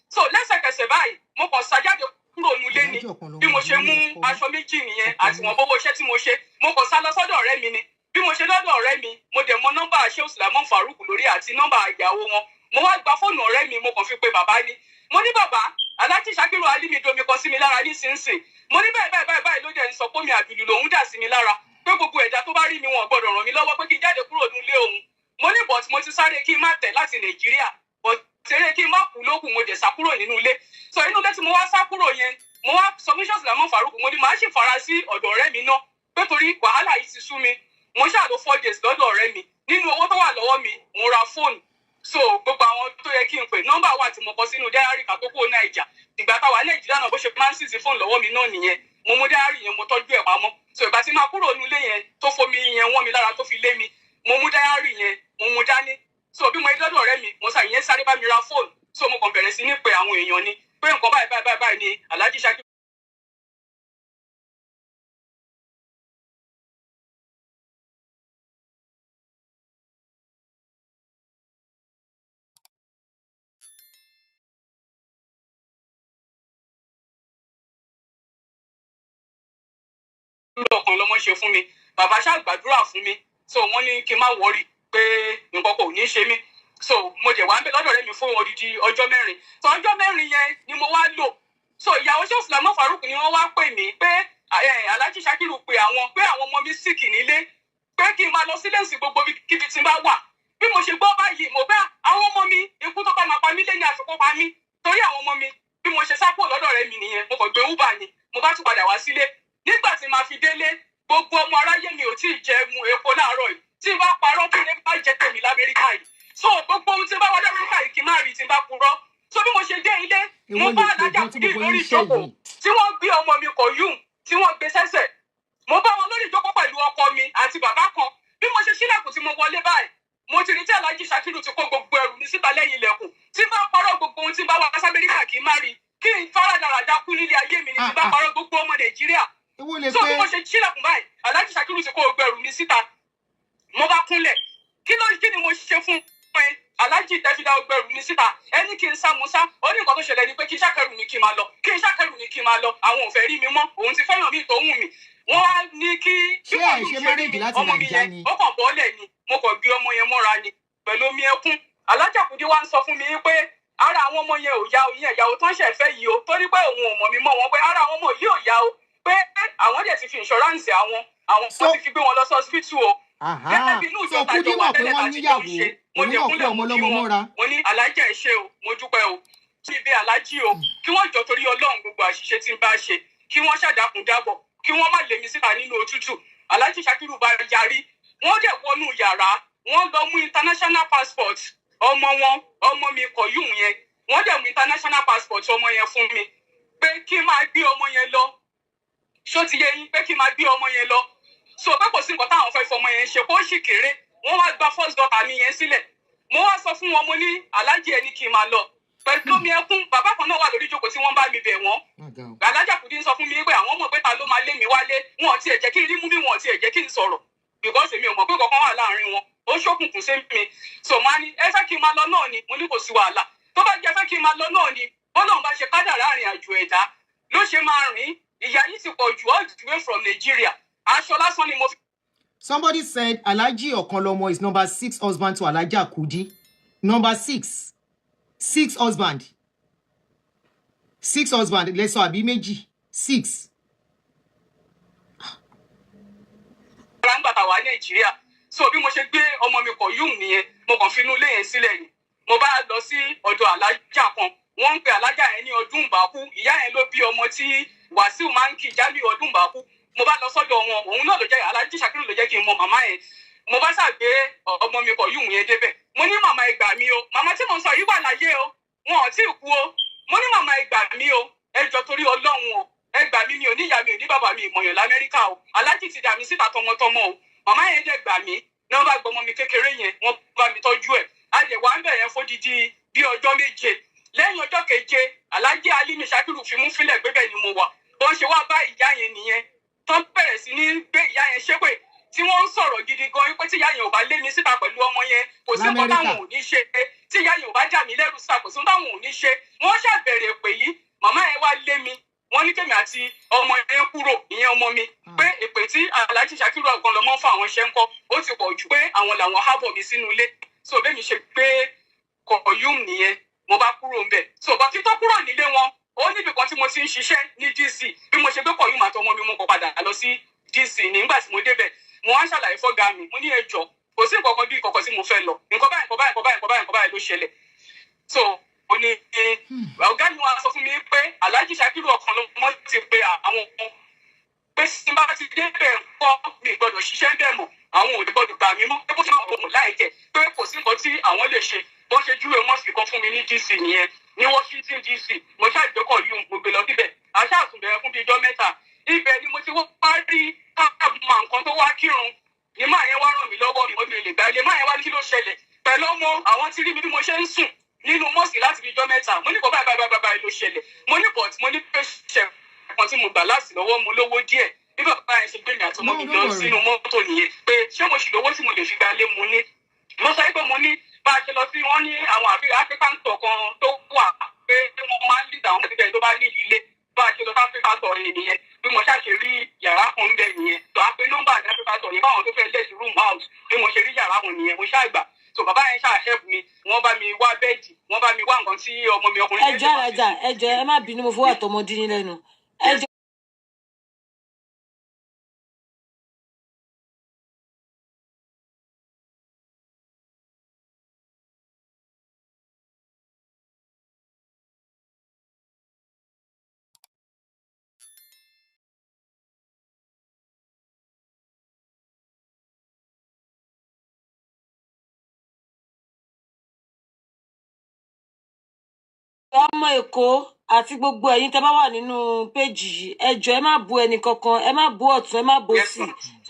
so lẹ́sẹ̀kẹsẹ̀ báyìí mo kàn sájáde kúrò nulé ni bí mo ṣe mú aṣọ méjì nìyẹn àti wọn bówó iṣẹ́ tí mo ṣe mo kàn sá lọ sọ́dọ̀ ọ̀rẹ́ mi ni bí mo ṣe lọ́dọ̀ ọ̀rẹ́ mi mo dẹ̀ mọ nọ́mbà Shehu Sulaiman Farouk lórí àti nọ́mbà ìyàwó wọn mo wá gba fóònù ọ̀rẹ́ mi mo kàn fi pe bàbá ni mo ní bàbá Aláàjì Ṣakiru Alimi domi kan sí mi lára nísinsìnyí mo ní báyìí ló dẹ̀ ń sọ pé mi àbìlù lòún dà sí mi lára pé gbogbo ẹ̀dá tó bá rí mi wọn gbọ́dọ̀ ràn mí lọ́wọ́ pé kí n jáde kúrò nílé òun mo ní but mo ti sáré kí n má tẹ̀ láti Nàìjíríà but tẹ̀lé kí n má kú lókun mo dẹ̀ sá kúrò nínú ilé so inú ilé tí mo wá sá kúrò yẹn mo wá sọ fún Shehu Sulaiman Farouk mo ní màá sì fara sí ọ̀dọ̀ ọ̀rẹ́ mi náà pé torí wàhálà yìí ti sú mi mo ṣáà lò 4 days lọ́dọ̀ ọ̀rẹ́ mi nínú owó tó wà lọ́wọ́ mi mo ra fóònù so gbogbo àwọn tó yẹ kí n pè nọ́mbà wà tí mo kọ sínú dáárì ká tó kó Nàìjà ìgbà táwa Nàìjíríà náà bó ṣe máa ń sì sí fóònù lọ́wọ́ mi náà nìyẹn mo mú dáárì yẹn mo tọ́jú ẹ̀ pamọ́ so ìgbà tí máa kúrò nílé yẹn tó fomi yẹn wọ́n mi lára tó fi lé mi mo mú dáárì yẹn mo mú dání so bí mo yẹ lọ́dọ̀ ọ̀rẹ́ mi mo sà yẹn sáré bá mi ra fóònù so mo kàn bẹ̀rẹ̀ sí ní pe àwọn èèyàn ni pé nǹkan báyìí ni Aláàjì Ṣakiru Ọ̀kanlọ́mọ ṣe fún mi bàbá ṣáà gbàdúrà fún mi so wọ́n ní kí n má wọrí pé nǹkan kò ní ṣe mí so mo jẹ̀ wá ń bẹ lọ́dọ̀ rẹ̀ mi fún odidi ọjọ́ 4 so ọjọ́ 4 yẹn ni mo wá lò so ìyàwó Shehu Sulaiman Farouk ni wọ́n wá pè mí pé Aláàjì Ṣakiru pé àwọn ọmọ mi sick nílé pé kí n máa lọ sílé ìsìn gbogbo kíbi tí n bá wà bí mo ṣe gbọ́ báyìí mo bá àwọn ọmọ mi ikú tó bá máa pa mí lẹ́yìn àfikún pa mí torí àwọn ọmọ mi bí mo ṣe sá kúrò lọ́dọ̀ rẹ̀ mi nìyẹn mo kàn gbé uber ni mo bá tún padà wá sílé nígbà tí màá fi délé gbogbo ọmọ aráyé mi ò tí ì jẹ mu epo láàárọ̀ yìí tí n bá parọ́ kí n bá jẹ tèmi l'Amẹ́ríkà yìí so gbogbo ohun tí n bá wá l'Amẹ́ríkà yìí kí n má rí tí n bá purọ́ so bí mo ṣe dé ilé mo bá Aláàjà Kúdí lórí ìjókòó tí wọ́n gbé ọmọ mi Koyum tí wọ́n gbé sẹ́sẹ̀ mo bá wọn lórí ìjókòó pẹ̀lú ọkọ mi àti bàbá kan bí mo ṣe ṣílẹ̀kùn tí mo wọlé báyìí mo ti rí tí Aláàjì Ṣakiru ti kó gbogbo ẹrù mi síta lẹ́yìn ilẹ̀kùn tí n bá parọ́ gbogbo ohun tí n bá wá s'Amẹ́ríkà kí n má rí kí n faradaràdà kú nílé ayé mi ni tí n bá parọ́ gbogbo ọmọ Nàìjíríà so bí mo ṣe ṣílẹ̀kùn báyìí Aláàjì Ṣakiru ti kó gbogbo ẹrù mi síta mo bá kúnlẹ̀ kí ni mo ṣe fún pé Aláàjì tẹ́fídà gbogbo ẹrù mi síta ẹni kí n sá mo sá ó ní nǹkan tó ṣẹlẹ̀ ni pé kí n ṣàkẹrù mi kí n máa lọ àwọn ò fẹ́ rí mi mọ́ òun ti fẹ́ràn mi tó wù mí wọ́n á ní kí bí wọ́n tún ṣe rí mi ọmọ mi yẹn ó kàn bọ́ọ̀lẹ̀ ni mo kàn gbé ọmọ yẹn mọ́ra ni pẹ̀lú omi ẹkún Aláàjà Kúdí wá ń sọ fún mi pé ara àwọn ọmọ yẹn ò yá o ìyẹn ìyàwó tó ń ṣẹ̀fẹ́ yìí o torí pé òun ò mọ̀ mi mọ́ wọn pé ara àwọn ọmọ yìí ò yá o pé àwọn dẹ̀ ti fi insurance àwọn wọ́n ti fi gbé wọn lọ sí hospital o. gẹ́gẹ́ bí inú ìjọ tàjọ wà tẹ́lẹ̀ láti jọ ṣe mo dẹ̀ kúnlẹ̀ mo kí wọn mo ní Aláàjà ẹ ṣé o mo dúpẹ́ o kí ibi Aláàjì o kí wọ́n jọ torí Ọlọ́run gbogbo àṣìṣe tí ń bá ṣe kí wọ́n ṣàdákùn dábọ̀ kí wọ́n má lé mi síta nínú òtútù. Aláàjì Ṣakiru bá yarí wọ́n dẹ̀ wọnú yàrá wọ́n lọ mú international passport ọmọ mi Koyum yẹn wọ́n dẹ̀ mú international passport ọmọ yẹn fún mi pé kí n máa gbé ọmọ yẹn lọ ṣó ti yé yín pé kí n máa gbé ọmọ yẹn lọ so pé kò sí nǹkan táwọn fẹ́ fọmọ yẹn ṣe kó sì kéré wọ́n wá gba first daughter mi yẹn sílẹ̀ mo wá sọ fún wọn mo ní Aláàjì ẹni kí n máa lọ pẹ̀lú omi ẹkún bàbá kan náà wà lórí ìjókòó tí wọ́n bá mi bẹ̀ wọ́n Aláàjà Kúdí ń sọ fún mi pé àwọn mọ̀ pé ta ló máa lé mi wálé wọn ò tiẹ̀ jẹ́ kí n rí mú bí wọn ò tiẹ̀ jẹ́ kí n sọ̀rọ̀ because èmi ò mọ̀ pé kankan wà láàrin wọn ó ṣókùnkùn sí mi so máa ní ẹ fẹ́ kí n máa lọ náà ni mo ní kò sí wàhálà tó bá jẹ́ fẹ́ kí n máa lọ náà ni Ọlọ́run bá ṣe kádàrá àrìn àjò ẹ̀dá ló ṣe máa rìn ìyá yìí ti pọ̀ jù all the way from Nigeria aṣọ lásán ni mo fi. Somebody said Alhaji Okanlomo is number 6 husband to Alhaja Kudi. Number 6. 6 husband. 6 husband. Let's say àbí méjì. 6. Rangba wa Nigeria. So bí mo ṣe gbé ọmọ mi kọ yum nìyẹn, mo kàn fi inú ilé yẹn sílẹ̀ ni. Mo bá lọ sí ọ̀dọ̀ alájà kan. Wọ́n ń pe alájà yẹn ní ọdún bàkú. Ìyá yẹn ló bí ọmọ tí Wàsíù máa ń kí Jálì ọdún bàkú. Mo bá lọ sọ́dọ̀ wọn, òun náà ló jẹ́ Aláàjì Ṣàkírù ló jẹ́ kí n mọ màmá yẹn. Mo bá ṣàgbé ọmọ mi kọ yum yẹn débẹ̀. Mo ní màmá ẹ gbà mí o. Màmá tí mo sọ yìí wà láyé o. Wọn ò tí ì kú o. Mo ní màmá ẹ gbà mí o. Ẹ jọ̀ọ́ torí Ọlọ́run o. Ẹ gbà mí, mi ò ní ìyá mi ò ní bàbá mi ìmọ̀yàn l'Amẹ́ríkà o. Aláàjì ti dà mí síta tọmọtọmọ o. Màmá yẹn dẹ̀ gbà mí. Náà bá gbọmọ mi kékeré yẹn, wọ́n bá mi tọ́jú ẹ̀. A dẹ̀ wá ń bẹ̀ yẹn fódìdí bí ọjọ́ méje. Lẹ́yìn ọjọ́ keje, Aláàjì Alimi Ṣàkírù fi mú fílẹ̀ gbébẹ̀ ni mo wà. Bọ́n ṣe wá bá ìyá yẹn nìyẹn. Tọ́ bẹ̀rẹ̀ sí ní gbé ìyá yẹn ṣépè. Tí wọ́n ń sọ̀rọ̀ gidi gan wípé tí ìyá yẹn ò bá lé mi síta pẹ̀lú ọmọ yẹn, kò sí nǹkan táwọn ò ní ṣe. Tí ìyá yẹn ò bá jà mí lẹ́rù síta, kò sí nǹkan táwọn ò ní ṣe. Wọ́n ṣàbẹ̀rẹ̀ èpè yìí. Màmá yẹn wá lé mi. Wọ́n ní kémi àti ọmọ yẹn kúrò, ìyẹn ọmọ mi. Pé èpè tí Alhaji Ṣàkírù Okanlomo fún àwọn iṣẹ́ ńkọ́, ó ti pọ̀ jù pé àwọn làwọn hábọ̀ mi sínú ilé. So bẹ́ẹ̀ mi ṣe gbé kọ̀ọ̀yùm nìyẹn, mo bá kúrò ńbẹ̀. So bá kí tó kúrò nílé wọn, ó níbi kan tí mo ti ń ṣiṣẹ́ ní DC. Bí mo ṣe gbé kọ̀ọ̀yùm àtọmọ mi, mo kọ padà lọ sí DC nígbà tí mo débẹ̀. Mo wá ṣàlàyé fọ́gá mi, mo ní ẹ jọ̀ọ́, kò sí nǹkan kan bí ìkọ̀kọ̀ tí mo fẹ́ lọ. Nǹkan báyìí ló ṣẹlẹ̀. So ó ní ọ̀gá mi wá sọ fún mi pé Alhaji Ṣàkírù Okanlomo ti pe àwọn pé tí bá ti débẹ̀ ńkọ́ mi gbọ́dọ̀ ṣiṣẹ́ bẹ́ẹ̀ mọ́, àwọn ò lè gbọ́dọ̀ gbà mí mọ́, pé kó tí máa bọ̀ mọ́ láìjẹ́, pé kò sí nǹkan tí àwọn lè ṣe. Bọ́n ṣe júwe mọ́ọ̀sì kan fún mi ní DC nìyẹn, ní Washington DC. Mo ṣàjọkọ̀ yìí mo gbé lọ síbẹ̀. Aṣáàtúnbẹ̀rẹ̀ fún bíi ijọ́ mẹ́ta. Ibẹ̀ ni mo ti wá rí káàbùmá nǹkan tó wá kírun. Ní máa yẹn wá ràn mí lọ́wọ́ mi, mo lè gbà ilé. Máa yẹn wá ní kí ló ṣẹlẹ̀. Pẹ̀lú ọmọ àwọn tí rí mi bí mo ṣe ń sùn nínú mọ́ọ̀sì láti bíi ijọ́ mẹ́ta. Mo ní kò báyìí ló ṣẹlẹ̀. Mo ní pé ṣẹ̀ kan tí mo gbà láti lọ́wọ́ mo lówó díẹ̀. Bí bàbá yẹn ṣe gbé mi àtọmọ mi lọ sínú mọ́tò nìyẹn. Pé ṣé mo ṣì lówó tí mo lè fi gba ilé mu ní. Mo sọ pé mo ní bá a ṣe lọ sí wọn ní àwọn African tọ̀ kan tó wà pé wọ́n máa ń lì àwọn ọmọdé tó bá ní ilé. Bá a ṣe lọ sí African tọ̀ yẹn nìyẹn. Bí mo ṣàṣe rí yàrá kan bẹ́ẹ̀ nìyẹn. Tó a pé nọ́mbà ní African tọ̀ yẹn báwọn tó fẹ́ lẹ́sì room house. Bí mo ṣe rí yàrá kan nìyẹn, mo ṣàgbà. So bàbá yẹn ṣàṣẹ́bù mi, wọ́n bá mi wá bẹ́ẹ̀dì, wọ́n bá mi wá nǹkan tí ọmọ mi ọkùnrin yẹn. ẹ jọ̀ọ́ ẹ má bínú, mo fọwọ́ àtọmọdé yín lẹ́nu. Ẹ jọ̀ọ́. Ọmọ Èkó àti gbogbo ẹ̀yin tẹ́ bá wà nínú péjì yìí, ẹ jọ̀ọ́ ẹ má bú ẹnì kankan, ẹ má bú ọ̀tún, ẹ má bú òsì.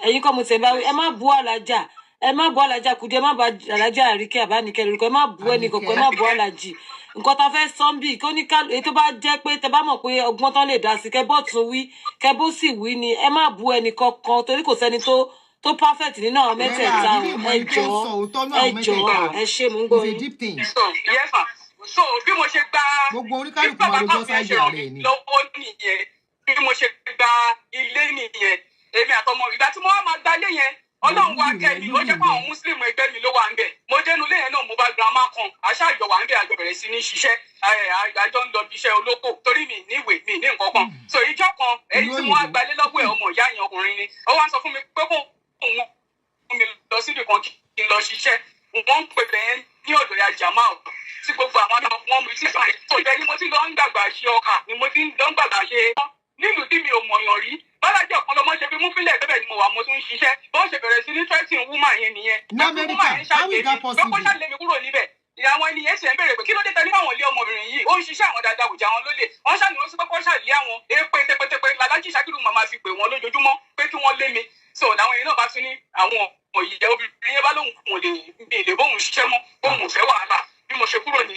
Ẹ̀yin kọ́ mo tẹ̀ bá wí, ẹ má bú Alájà, ẹ má bú Alájà Kúdí, ẹ má bú Alájà Àríkẹ́ Àbáníkẹ́ lórúkọ, ẹ má bú ẹnì kankan, ẹ má bú Alájì. Nǹkan tá fẹ́ sọ́ńbì kó ní ká èyí tó bá jẹ́ pé tẹ́ bá mọ̀ pé ọgbọ́n tán lè dá sí kẹ́ bọ́ tún wí, kẹ́ bó sì wí ni, ẹ má bú ẹnì kankan torí kò sẹ́ni tó perfect nínú àwọn mẹ́tẹ̀ẹ̀ta. Ẹ jọ̀ọ́ ẹ ṣé mú gbọ́ yín. So bí mo ṣe gba gbogbo oníkálùkù máa lọ́jọ́ sáyé rẹ̀ ni. Lọ́wọ́ nìyẹn, bí mo ṣe gba ilé nìyẹn, èmi àtọmọ ìgbà tí mo wá máa gba ilé yẹn, Ọlọ́run wá kẹ́ mi, ó jẹ́ pé àwọn Muslim ẹgbẹ́ mi ló wà ń bẹ̀. Mo dénú ilé yẹn náà, mo bá girama kan, àṣà àjọ wà ń bẹ̀, àjọ bẹ̀rẹ̀ sí ní ṣiṣẹ́, àjọ ń lọ bí iṣẹ́ olóko torí mi níwèé mi ní nǹkan kan. So ìjọ kan, èyí tí wọ́n á gbalé lọ́wọ́ ẹ̀ ọmọ ìyá yẹn ọkùnrin ni, ó wá sọ fún mi pé kó òun mi lọ síbi kan kí n lọ ṣiṣẹ́. Wọ́n ń pè bẹ́ẹ̀ ní ọ̀dọ̀ ya Jamal tí gbogbo àwọn ọmọ mi ti sàn. Ìbẹ̀ ni mo ti lọ ń gbàgbà ṣe ọkà, ni mo ti lọ ń gbàgbà ṣe nílùú tí mi ò mọ̀yàn rí. Bọ́lájí Okanlomo ṣe fi mú fílẹ̀ bẹ́ẹ̀ ni mo wà, mo tún ń ṣiṣẹ́. Bọ́n ṣe bẹ̀rẹ̀ sí ní threatening woman yẹn nìyẹn. How is that possible? Kó ṣàlẹ́ mi kúrò níbẹ̀. Ìyàwó ẹni yẹn ṣe ń bèrè pé kí ló dé tẹ́lẹ̀ àwọn ilé ọmọbìnrin yìí, ó ń ṣiṣẹ́ àwọn dáadáa òjà wọn lólè. Wọ́n ṣàní wọ́n sí pé kó ṣàlẹ́ àwọn èèpẹ̀ tẹpẹtẹpẹ Alhaji Ṣàkírù màmá fi pè wọ́n lójoojúmọ́ pé kí wọ́n lé mi. So làwọn èèyàn náà bá tún ní àwọn òyìnbó obìnrin yẹn bá lóhùn kò lè bóhùn ṣiṣẹ́ mọ́, bóhùn fẹ́ wàhálà. Bí mo ṣe kúrò ní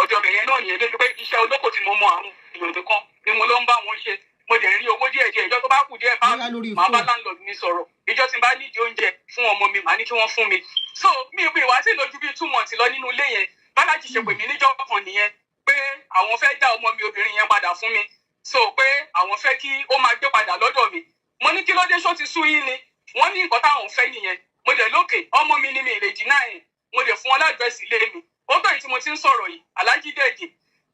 ọ̀dọ̀ bẹ̀yẹn náà nìyẹn lójú pé iṣẹ́ olóko tí mo mọ àwọn èèyàn nìkan ni mo ló ń bá wọn ṣe. Mo dẹ̀ rí owó díẹ̀ díẹ̀, ìjọ tó bá kù díẹ̀ bá máa bá landlord mi sọ̀rọ̀. Ìjọ tí n bá nídìí oúnjẹ fún ọmọ mi, màá ní kí wọ́n fún mi. So mi wá sí lójú bíi 2 months lọ nínú ilé yẹn. Bọ́lájí ṣe pè mí níjọ́ kan nìyẹn pé àwọn fẹ́ dá ọmọ mi obìnrin yẹn padà fún mi. so pé àwọn fẹ́ kí ó máa gbé padà lọ́dọ̀ mi mo ní kí ló dé ṣó ti sú yín ni wọ́n ní nǹkan táwọn fẹ́ nìyẹn mo dẹ̀ lókè ọmọ mi ní mi lè dínà yẹn mo dẹ̀ fún wọn ládírẹ́sì ilé mi ó bẹ̀rẹ̀ tí mo ti ń sọ̀rọ̀ yìí Aláàjì Dèjì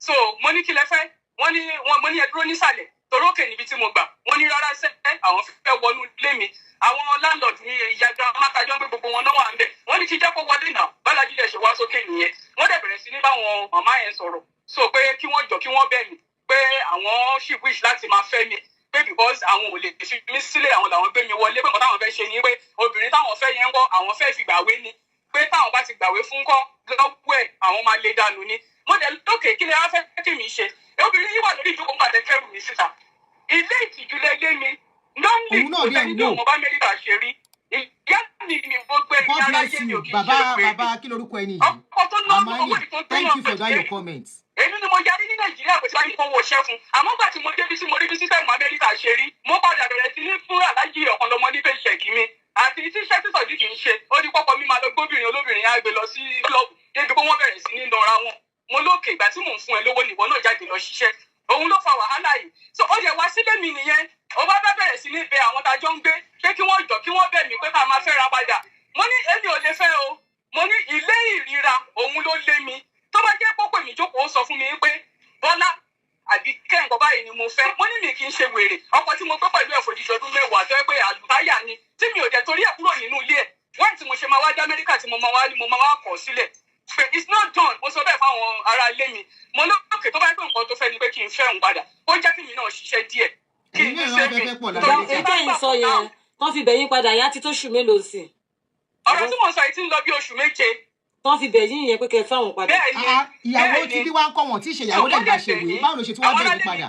so mo ní kí lẹ fẹ́ mo ní ẹ dúró nísàlẹ̀ torókè níbi tí mo gbà wọ́n ní rárá sẹ́ àwọn fẹ́ wọnú ilé mi àwọn landlord ní ìyàgbá mákàjọ́ pé gbogbo wọn náà wà ń bẹ̀ wọ́n ní kí jẹ́ kó wọlé náà bálájí dẹ̀ ṣe wá sókè nìyẹn wọ́n dẹ̀ bẹ̀rẹ̀ sí ní báwọn màmá yẹn sọ̀rọ̀ so pé kí wọ́n jọ kí wọ́n bẹ̀ mí pé àwọn sì wish láti máa fẹ́ mi pé because àwọn ò lè fi mí sílẹ̀ àwọn làwọn gbé mi wọlé pé nǹkan táwọn fẹ́ ṣe ni pé obìnrin táwọn fẹ́ yẹn ń kọ́ àwọn fẹ́ fi gbàwé ni pé táwọn bá ti gbàwé fún kọ́ lọ́wọ́ ẹ̀ àwọn máa lè dànù ni mo dẹ̀ lókè kí lè wá fẹ́ kí mi ṣe obìnrin yìí wà lórí ìjókòó pàtẹ kẹrù mi síta ilé ìtìjú lẹgbẹ mi lọ́nlì kò sẹ́ni tí òun bá mẹ́ríkà ṣe rí ìyá mi ni gbogbo ẹ̀yìn aráyé mi ò kì í ṣe pé bàbá kí lorúkọ ẹni yìí ọkọ tó ná owó ìtò tó thank yàn you for that your comment. èmi ni mo yarí ní Nàìjíríà pé sáyé kó wo iṣẹ́ fún àmọ́ gbà tí mo débi tí mo rí bí sísẹ́mù Amẹ́ríkà ṣe rí mo padà bẹ̀rẹ̀ sí ní fún Aláàjì Ọ̀kanlọ́mọ ní paycheck mi àti tíṣẹ́ tí sọ̀dí kì í ṣe ó ní pọ́pọ́ mi máa lọ gbóbìnrin olóbìnrin á gbé lọ sí klọ́ọ̀bù débi pé wọ́n bẹ̀rẹ̀ sí ní nọra wọn mo lókè ìgbà tí mò ń fún ẹ lówó nìwọ náà jáde lọ ṣiṣẹ́ òun ló fa wàhálà yìí so ó yẹ wá sílé mi nìyẹn ó bá bẹ̀rẹ̀ sí ní bẹ àwọn tájọ́ ń gbé pé kí wọ́n jọ kí wọ́n bẹ̀ mí pé ká máa fẹ́ra padà mo ní èmi ò lè fẹ́ o mo ní ilé ìríra òun ló lé mi tó bá jẹ́ pọ́pọ́ mi jókòó sọ fún mi pé Bọ́lá àbí kẹ́ǹkọ́ báyìí ni mo fẹ́ mo ní mi kì í ṣe wèrè ọkọ tí mo gbé pẹ̀lú ẹ̀fọ́díjọ ọdún mẹ́wàá tó yẹ pé àlùbáyà ni tí mi ò dẹ̀ torí ẹ̀ kúrò nínú ilé ẹ̀ wọ́n tí mo ṣe máa wá dé Amẹ́ríkà tí mo máa wá kọ̀ sílẹ̀ pé it's not done mo sọ bẹ́ẹ̀ fáwọn ará ilé mi mo lókè tó bá ń pè nǹkan tó fẹ́ ni pé kí n fẹ́ òun padà ó jẹ́ kí mi náà ṣiṣẹ́ díẹ̀ kí n ṣe mi. ètò ìsọ yẹn wọ́n fi bẹ̀yìn padà yá ti tó oṣù mélòó sí. ọ̀rọ̀ tí mo sọ yìí ti ń lọ bí oṣù méje. wọ́n fi bẹ̀yìn yẹn pé kẹ́ fáwọn padà. ìyàwó tí bí wàá ń kọ́ wọn tí ìṣèyàwó lè gbà ṣe wèé báwo ló ṣe tí wọ́n bẹ̀rẹ̀ padà.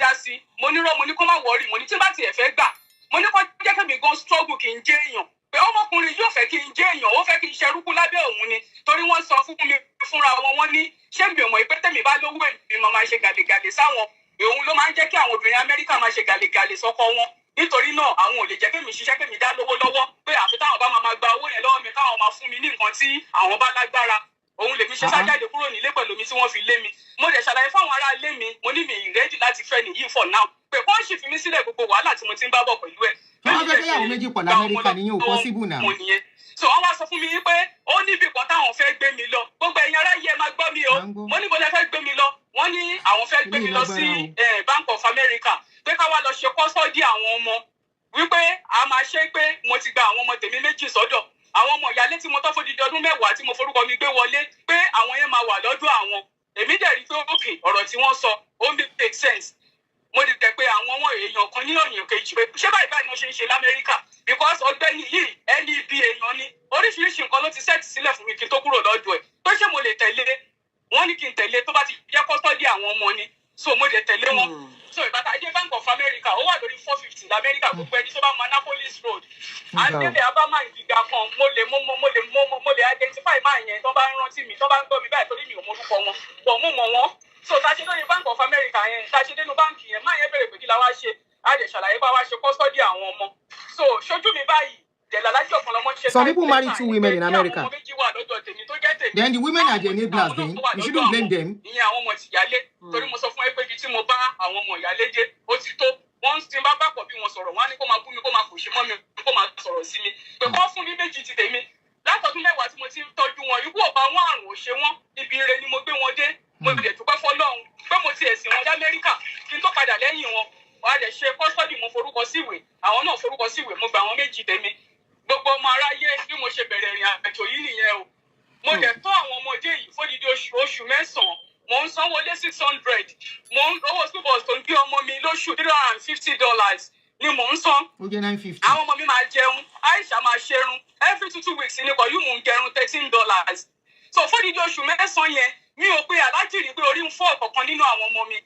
mo ní rọ́ mo ní kó má wọrí mo ní tí bá tiẹ̀ fẹ́ gbà mo ní kó jẹ́ kí mi gan struggle kí n jẹ́ èèyàn pé ọmọkùnrin yóò fẹ́ kí n jẹ́ èèyàn ó fẹ́ kí n ṣerúkú lábẹ́ òun ni torí wọ́n sọ fún mi fúnra wọn ní ṣé mi ò mọ̀ pé tẹ̀mí bá lówó èmi mo máa ṣe gàlégàlé sáwọn òun ló máa ń jẹ́ kí àwọn obìnrin Amẹ́ríkà máa ṣe gàlégàlé sọ́kọ wọn nítorí náà àwọn ò lè jẹ́ kémi ṣiṣẹ́ kémi dá lówó lọ́wọ́ pé àfi táwọn bá máa gba owó yẹn lọ́wọ́ mi káwọn máa fún mi ní nǹkan tí àwọn bá lágbára òun lèmi ṣe sájáde kúrò nílé pẹ̀lú mi tí wọ́n fi lé mi mo dẹ̀ ṣàlàyé fáwọn ará ilé mi mo ní mi ìrẹ́dì láti fẹ́ nìyí for now pé kó sì fi mí sílẹ̀ gbogbo wàhálà tí mo ti ń bá bọ̀ pẹ̀lú ẹ̀. wọ́n fẹ́ fẹ́yàwó méjì pọ̀ l'Amẹ́ríkà nìyẹn ò possible náà. so wọ́n wá sọ fún mi pé ó níbi kan táwọn fẹ́ gbé mi lọ gbogbo ẹ̀yin ará yìí ẹ máa gbọ́ mi o mo ní mo lẹ fẹ́ gbé mi lọ wọ́n ní àwọn fẹ́ gbé mi lọ sí Bank of America pé ká wá lọ ṣe kọ́sọ́dì àwọn ọmọ wípé a máa ṣe pé mo ti gba àwọn ọmọ tèmi méjì sọ́dọ̀ àwọn ọmọ ìyálé tí mo tọ́ fódìdí ọdún mẹ́wàá tí mo forúkọ mi gbé wọlé pé àwọn yẹn máa wà lọ́dọ̀ àwọn èmi dẹ̀ rí pé òkè ọ̀rọ̀ tí wọ́n sọ ó make sense mo dìtẹ̀ pé àwọn ọmọ èèyàn kan ní ọ̀yàn kejì pé ṣé báyìí báyìí ni wọ́n ṣe ń ṣe l'Amẹ́ríkà because ọ̀gbẹ́ni yìí ẹni ibi èèyàn ni oríṣiríṣi nǹkan ló ti sẹ́ẹ̀tì sílẹ̀ fún mi kí n tó kúrò lọ́dọ̀ ẹ̀ pé ṣé mo lè tẹ̀lé wọ́n ní kí n tẹ̀lé tó bá ti jẹ́ kọ́sọ́dì àwọn ọmọ ni so mo dẹ̀ tẹ̀lé wọn so ìbàtà ajé Bank of America ó wà lórí 450 l'Amẹ́ríkà gbogbo ẹni tó bá mọ Annapolis Road àdébẹ̀ abámá ìgbìgà kan mo lè identify máa yẹn tó bá ń rántí mi tó bá ń gbọ́ mi báyìí torí mi ò mórúkọ wọn bọ̀ mo mọ̀ wọ́n so tá a ṣe lórí Bank of America yẹn tá a ṣe dénú báǹkì yẹn máa yẹn bèrè pé kí la wá ṣe á lè ṣàlàyé bá wá ṣe kọ́sọ́dì àwọn ọmọ so ṣojú mi báyìí Aláàjì Ọ̀kanlọ́mọ ṣe. Some people marry two women in America. Then the women are the enablers then. You shouldn't blame them. ìyẹn àwọn ọmọ tìyálé torí mo sọ fún ẹ pé ibi tí mo bá àwọn ọmọ ìyálé dé ó ti tó wọ́n ti bá bàpọ̀ bí wọ́n sọ̀rọ̀ wọ́n á ní kó máa bú mi kó máa kò ṣe mọ́ mi kó máa sọ̀rọ̀ sí mi pé kọ́ fún mi méjì ti tèmi látọdún mẹ́wàá tí mo ti ń tọ́jú wọn ikú ọba wọn àrùn ò ṣe wọn ibi ire ni mo gbé wọn dé mo lè dúpẹ́ fọ́lọ́run pé mo ti ẹ̀sìn wọn dá Amẹ́ríkà kí n tó padà lẹ́yìn wọn wọ́n á lè ṣe kọ́sọ́dì mo forúkọ síwèé àwọn náà forúkọ síwèé mo gba àwọn méjì tèmi gbogbo ọmọ aráyé bí mo ṣe bẹ̀rẹ̀ ìrìn àjò yìí nìyẹn o mo dẹ̀ tọ́ àwọn ọmọdé yìí fódìdí oṣù mẹ́sàn-án mo ń sanwó lé $600 mo ń owó school bus tó ń gbé ọmọ mi lóṣù $350 ni mo ń san. ó jẹ́ $950. àwọn ọmọ mi máa jẹun Aisha máa ṣerun every 2 weeks ni kò yóò mú un gẹrun $13. so fódìdí oṣù mẹ́sàn-án yẹn mi ò pe Aláàjì rí pé orí ń fọ́ ọ̀kọ̀ọ̀kan nínú àwọn ọmọ mi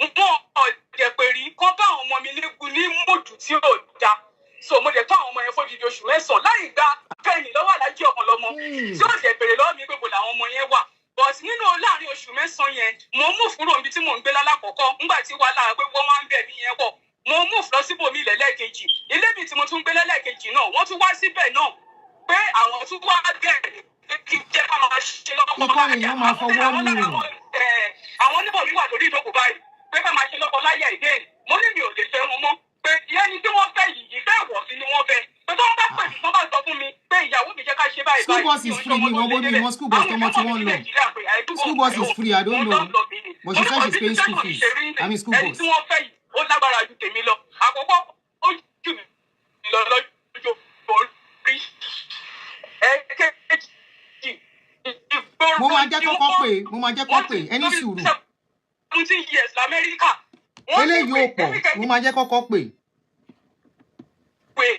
wọn ọ̀dẹ̀ pé rí kọ́ bá àwọn ọmọ mi ní mòdù tí ò da so mo dẹ̀ tọ́ àwọn ọmọ yẹn fódìdí oṣù mẹ́sàn-án láì gba pẹ́ẹ́nì lọ́wọ́ Aláàjì Ọ̀kanlọ́mọ tí ó dẹ̀ bèrè lọ́wọ́ mi pé bò làwọn ọmọ yẹn wà but nínú láàrin oṣù mẹ́sàn-án yẹn mo mú fúrò níbi tí mò ń gbé lálákọ̀ọ́kọ́ ńgbà tí wàhálà pé wọ́n wá ń bẹ̀ mí yẹn pọ̀ mo mú lọ síbòmí lẹ́lẹ́kejì ilé mi tí mo tún gbé lẹ́lẹ́kejì náà wọ́n tún wá síbẹ̀ náà pé àwọn tún wá gẹ̀ẹ́ kí jẹ́ ká máa ṣe lọ́kọ̀ọ́ àwọn oníbò mi wà lórí ìdókòó báyìí pé ká máa ṣe lọ́kọ láyà again mo ní mi ò lè fẹ́ wọn mọ́ pé ìyẹn ni tí wọ́n fẹ́ yìí ìfẹ́ ìwọ̀ sí ni wọ́n fẹ́ pé tó wọ́n bá pè tó bá sọ fún mi pé ìyàwó mi jẹ́ ká ṣe báyìí school bus is free ni wọ́n bó ní wọ́n school bus tọmọ tí wọ́n lọ school bus is free I don't know but she said she's paying school fees I mean school bus. ẹni tí wọ́n fẹ́ yìí ó lágbára ju tèmi lọ àkọ́kọ́ ó jù mí lọ lọ́jọ́ orí ẹ̀ẹ́dẹ́gbẹ̀jì mo máa jẹ́ kọ́kọ́ pé ẹni sùúrù. 17 years l'Amẹ́ríkà. eléyìí ò pọ̀ mo máa jẹ́ kọ́kọ́ pé.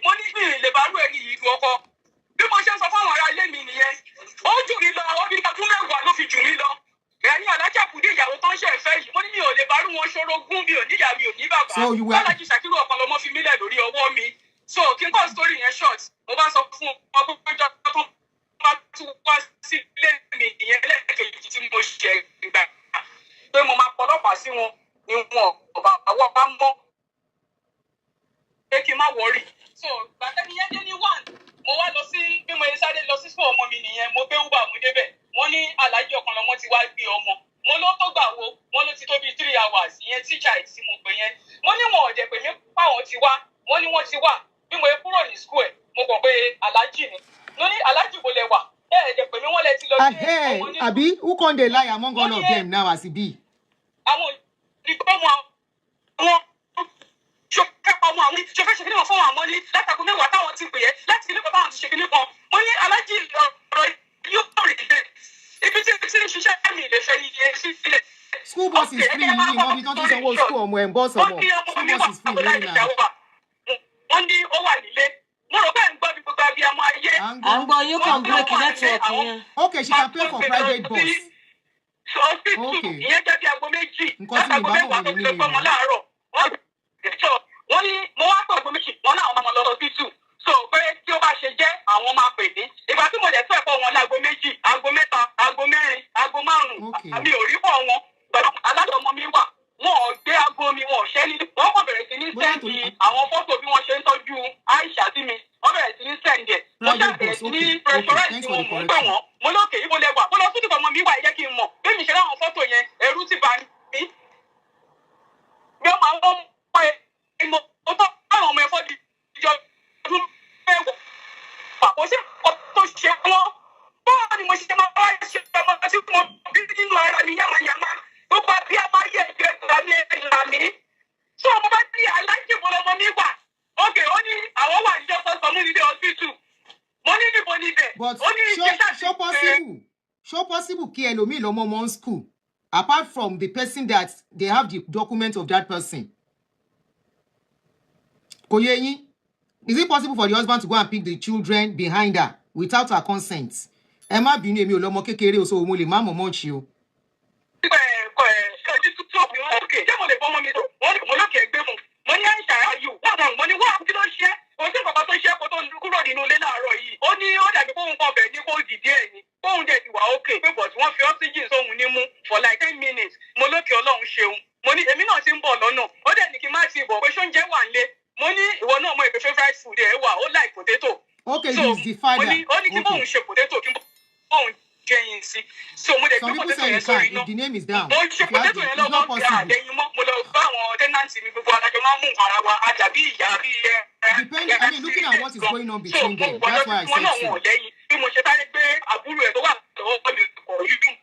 mo ní bí ilé bá rú ẹni yìí lu ọkọ bí mo ṣe sọ fáwọn ará ilé mi nìyẹn ó jù mí lọ ó ní ọdún mẹ́wàá ló fi jù mí lọ ẹ̀yin alájà kùdí ìyàwó tó ń ṣe ìfẹ́ yìí mo ní mi ò lè bá rú wọn ṣorogún mi ò níyà mi ò ní bàbá alájí Ṣàkírù Ọ̀kanlọ́mọ fi mílẹ̀ lórí ọwọ́ mi so kí n kọ́ story yẹn short mo bá sọ fún ọmọ gbogbo tó bá tún wá sí ilé mi ìyẹn lẹ́ẹ̀kejì tí mo ṣe ìgbà pé mo máa pọlọ́pàá sí wọn ni wọn ọba àwọn bá mọ́ pé kí n má wọrí. so gbàtẹ́ni yẹn dé ní one mo wá lọ sí bí mo sáré lọ sí school ọmọ mi nìyẹn mo gbé uber mú débẹ̀ wọ́n ní Alhaji Ọ̀kanlọ́mọ ti wá gbé ọmọ mo ló tó gbà wo wọ́n ló ti tó bíi 3 hours ìyẹn tíjà tí mo pè yẹn mo ní wọn ò jẹ́ pé mi páwọn ti wá wọ́n ní wọ́n ti wá bí mo kúrò ní school ẹ̀ mo kàn pé Alhaji ni mo ní Alhaji kò lè wà jẹ́ pé mi wọ́n lẹ ti lọ sí àbí who come dey lie among all of them now as e be. àwọn ìgbọ́ wọn ṣọfẹ́ ọmọ àwọn ṣọfẹ́ ṣe kí ni wọ́n fún wọn àmọ́ ní látàkùn mẹ́wàá táwọn ti pè é láti ilé bàbá àwọn ti ṣe kí ni kan mo ní Alhaji ọ̀rọ̀ yóò rí kílẹ̀ ibi tí ń ṣiṣẹ́ mi lè fẹ́ iye sí sílẹ̀. school bus is free yìí wọ́n fi tán tó sanwó school ọmọ ẹ̀ ń bọ́ sọ̀mọ̀ school bus is free lórí náà. wọ́n ní ó wà nílé mo rò pé ń gbọ́ bí gbogbo abiyamọ ayé. à ń gbọ́ yóò kàn bírèkì nẹ́tíwọ̀kì yẹn. okay she can pay for private bus. okay ìyẹn jẹ́ bí aago méjì látago mẹ́wàá tó fi lè fọmọ láàárọ̀ wọ́n ní mo wá pọ̀ aago méjì wọ́n náà ọmọ lọ hospital so pé tí ó bá ṣe jẹ́ àwọn máa pè mí ìgbà tí mo dẹ̀ fẹ́ pọ̀ wọn láago méjì aago mẹ́ta aago mẹ́rin aago márùn-ún àmì òrí pọ̀ wọn pẹ̀lú aládùn ọmọ mi wà wọn ò gbé aago mi wọn ò ṣẹ́ ní wọ́n kàn bẹ̀rẹ̀ sí ní sẹ́ǹdì àwọn fọ́tò bí wọ́n ṣe ń tọ́jú Aisha sí mi wọ́n bẹ̀rẹ̀ sí ní sẹ́ǹdì ẹ̀ mo ṣàbẹ̀rẹ̀ sí ní pressurize wọn mò ń pè wọ́n mo lókè ibo lẹ wà mo lọ sódì ọmọ mi wà ẹ jẹ́ kí n mọ̀ bí mi ṣe láwọn fọ́tò yẹn ẹ̀rù ti bà mí bí ó máa ń wọ́n pẹ́ mo tó àwọn ọmọ ẹ̀fọ́ di ìjọ ọdún mẹ́wàá kò sí ọ̀tọ̀ ṣe wọ́n bọ́ọ̀ ni mo ṣe máa bá ṣe ọmọ tí mo bí nínú ara mi yàmàyàmà gbogbo àbí àmáyé ẹgbẹ́ ìlànà ìlànà tí ọmọ bá ní Alhaji Ọ̀kanlọ́mọ mi wà ókè ó ní àwọn wà ní jọ́sọ̀ sọ mú nílé hospital mo ní níbo níbẹ̀ ó ní ìṣẹ́ṣà so possible kí ẹlòmíì lọ́mọ mọ́ school apart from the person that they have the document of that person. Kò yé yín, is it possible for the husband to go and pick the children behind her without her consent? Ẹ má bínú èmi ò lọ́mọ kékeré o so mo lè má mọ̀ mọ́ ṣe o. mo lókè ẹgbẹ́ mu mo ní Aisha ayù mo ní wọ́n kí ló ṣe kò sí nǹkan tó ṣe kó tó kúrò nínú ilé láàárọ̀ yìí ó ní ó dàbí kóhun kan bẹ̀ ní kó dìde ẹ̀ ní kóhun dẹ̀ ti wà ókè pé bọ̀t wọ́n fi oxygen sóhun nímú for like 10 minutes mo lókè Ọlọ́run ṣeun mo ní èmi náà ti ń bọ̀ lọ́nà ó dẹ̀ ní kí n má ti bọ̀ pé ṣóúnjẹ wà nílé mo ní ìwọ náà mọ ìpè favourite food ẹ̀ wà ó like potato. Okay, so he's the father. ó ní kí bóun ṣe potato kí bóun jẹyin sí so mo dẹ̀ gbé potato yẹn sórí iná the name is down. mo ṣe potato yẹn lọ́wọ́ bí àdéyìn mọ́ mo lọ bá àwọn tẹ́nàntì mi gbogbo alájọ máa ń mú ara wa àjàbí ìyá bí ẹ. Depending, I mean, looking at what is going on between them, that's why I said so. bí mo ṣe sáré gbé àbúrò ẹ̀ tó wà lọ́wọ́ mi kọ̀ yíyún.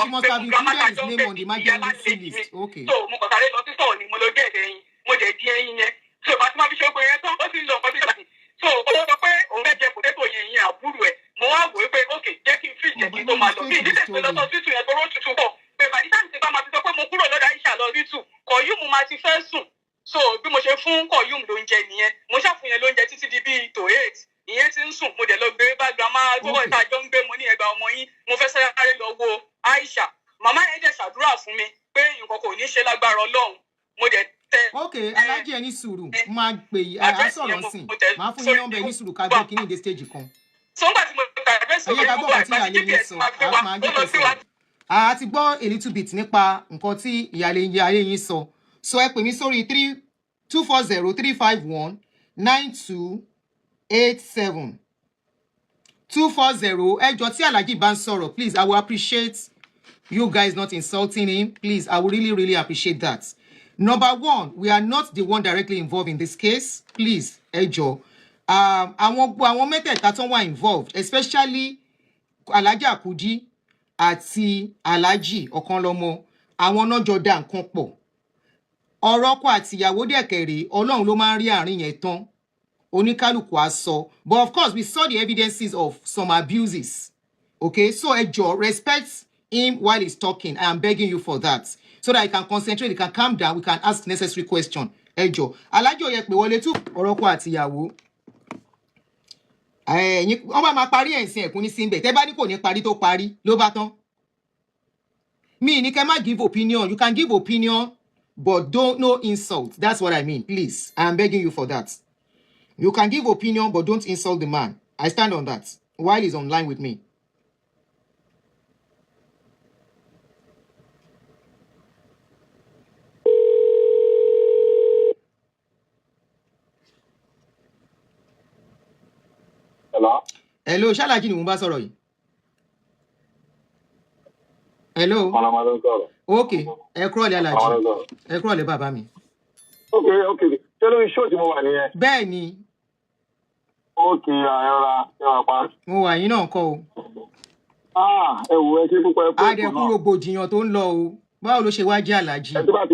She must have included his name on the emergency list. Okay. so mo kàn sáré lọ sí sọ̀ọ̀ ni mo lọ gẹ̀ẹ́dẹ̀ yín mo dẹ̀ di ẹyin yẹn so ìgbà tí wọ́n fi ṣe ogun yẹn tán ó ti lọ ọkọ bí láti so ó sọ pé òun fẹ́ jẹ potato yẹn yẹn àbúrò ẹ̀ mo wá wò ó pé okay jẹ́ kí n fi ìjẹ́ kí n tó máa lọ bí ìdílé pé lọ́sọ̀ títù yẹn tó rọ́ tutù pọ̀ pé bàdí táǹtì ti bá máa fi sọ pé mo kúrò lọ́dọ̀ Aisha lọ títù Kọ̀yùmù máa ti fẹ́ sùn so bí mo ṣe fún Kọ̀yùmù lóúnjẹ nìyẹn mo ṣàfihàn yẹn lóúnjẹ títí di bíi to 8 ìyẹn ti ń sùn mo dẹ̀ lọ gbé bá grandma tó wọ̀ ìta jọ ń gbé mo ní ẹgbàá ọmọ yín mo fẹ́ sáré lọ wo Aisha màmá yẹn dẹ̀ ṣàdúrà fún mi pé nǹkan kò ní ṣe lágbára Ọlọ́run mo dẹ̀ okay Alhaji ẹni sùúrù máa pè á sọ̀rọ̀ sí máa fún yín nọ́mbà ẹni sùúrù ká gbé kínní ìdè stage kan. sọ́ńgbà tí mo ta ẹ̀fẹ́ sọ̀rọ̀ ẹ̀yẹ́ ká gbọ́ ọ̀kan tí ìyáálé yín sọ a máa jẹ́ kẹsàn-án. a ti gbọ́ a little bit nípa nǹkan tí ìyáálé yín sọ so ẹ pè mí sórí 240-351-9287 240 ẹjọ́ tí Alhaji bá ń sọ̀rọ̀ please I will appreciate you guys not insulting him please I will really appreciate that. Number one, we are not the one directly involved in this case. Please, ẹ jọ̀ọ́. Àwọn mẹ́tẹ̀ẹ̀ta tó wà involved, especially Alhaji Kudi àti Alhaji Okanlomo, àwọn náà jọ dá nǹkan pọ̀. Ọ̀rọ̀ ọkọ àti ìyàwó dẹ̀kẹ̀rẹ̀, Ọlọ́run ló máa ń rí àárín yẹn tán. Oníkálùkù á sọ. But of course, we saw the evidences of some abuses. Okay, so ẹ jọ̀ọ́, respect him while he's talking. I am begging you for that. So that he can concentrate, he can calm down, we can ask necessary question. Ẹ jọ̀ọ́, Alhaji Oyèpé wọlé tún ọ̀rọ̀ ọkọ àti ìyàwó. Wọ́n bá máa parí ẹ̀sìn ẹ̀kún ní síbẹ̀. Tẹ́ bá ní kò ní parí tó parí, ló bá tán. Me ní kẹ́ má give opinion. You can give opinion, but don't no insult. That's what I mean. Please, I am begging you for that. You can give opinion, but don't insult the man. I stand on that while he's online with me. Hello. Hello, ṣáláàjì ni mo bá sọ̀rọ̀ yìí. Hello. Okay, ẹ kúrọ̀lẹ́ Alhaji. Ẹ kúrọ̀lẹ́ bàbá mi. Okay. Ṣé lórí show tí mo wà nìyẹn? Bẹ́ẹ̀ ni. Okay, ẹ̀rọ pa. Mo wà yín náà kọ́ o. Ẹ wò ẹ ṣe púpọ̀ ẹ pọ̀. Adẹ̀kú rògbòdìyàn tó ń lọ o. Báwo ló ṣe wá jẹ́ Alhaji? Ẹ tó bá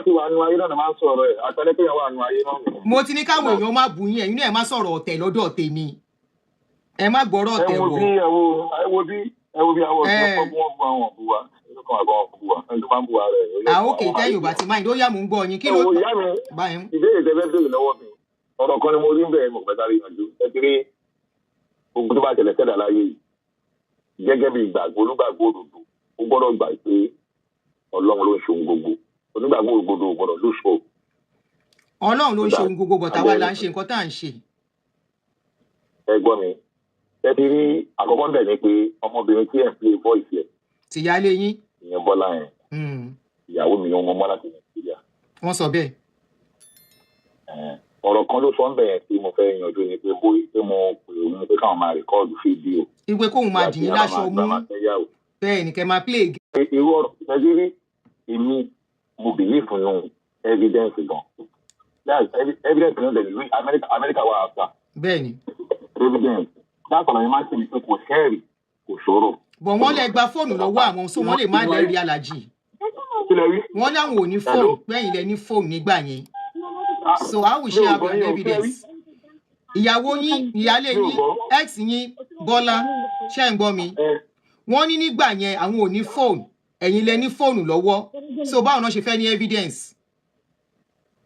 ti wà nínú ayé náà máa ń sọ̀rọ̀ ẹ̀. Àtàlẹ́pẹ́ yẹn wà nínú ayé náà. Mo ti ní káwọn èèyàn má bù yín, ẹ̀yin náà ẹ má sọ̀rọ̀ ọ̀tẹ̀ lọ́dọ̀ tèmi. Ẹ má gbọ́rọ̀ ọ̀tẹ̀ wọ̀. Ẹ wo bí àwọn ọ̀sán fọ́ wọn bu àwọn ọ̀bù wa. Inú kan àbọ̀ ọ̀bù wa. Ẹni tó máa ń bu ara rẹ̀. Okay, tell you but mind. Ó yá mò ń gbọ́ yín. Kí ló ìyá mi, ìbéèrè tẹ́lẹ̀ bèrè lọ́wọ́ mi. Ọ̀rọ̀ kan ni mo rí bẹ́ẹ̀ mo fẹ́ sáré yanjú. Ẹ kiri ogun tó bá tẹ̀lé tẹ́lẹ̀ láyé yìí. Gẹ́gẹ́ bí ìgbàgbọ́ olúgbàgbọ́ òdodo, ó gbọ́dọ̀ gbà pé Ọlọ́run ló ń ṣe ohun gbogbo. Onígbàgbọ́ òdodo ò gbọ́dọ̀ lose hope. Ọlọ́run ló ń ṣe ohun gbogbo, but àwa là ń ṣe nǹkan tá à ń ṣe. Ẹ gbọ́ mi. Ẹ ti rí àkọ́kọ́ bẹ̀ ni pé ọmọbìnrin tí ẹ̀ ń play voice yẹn. Tìyálé yín. Ìyẹn Bọ́lá yẹn. Ìyàwó mi wọn mọ́ láti Nàìjíríà. Wọ́n sọ bẹ́ẹ̀. Ọ̀rọ̀ kan ló sọ ń bẹ̀rẹ̀ tí mo fẹ́ yanjú ni pé mo pè òun pé káwọn máa rìkọ́ọ̀dù fídíò. Ìwé kóhun máa dì í láṣọ mú. Bẹ́ẹ̀ ni kẹ́ máa play. Irú ọ̀rọ̀ Nàìjíríà èmi mo believe nínú evidence gan. That's evidence náà lè rí Amẹ́ríkà wà áfà. Bẹ́ẹ̀ ni. Evidence. Dáàtọ̀ làwọn máa ń ṣe pé kò sẹ́ẹ̀rì kò ṣòro. Bọ̀ wọ́n lè gba fóònù lọ́wọ́ àwọn so wọ́n lè má lẹ́rìí Alhaji. Wọ́n láwọn ò ní fóònù pẹ́yìn lẹ ní fóònù nígbà yẹn. So how will she have an evidence? Ìyàwó yín, ìyálé yín, ex yín, Bọ́lá, ṣé ń gbọ́ mi? Wọ́n ní nígbà yẹn àwọn ò ní fóònù, ẹ̀yin lẹ ní fóònù lọ́wọ́. So báwo náà ṣe fẹ́ ní evidence?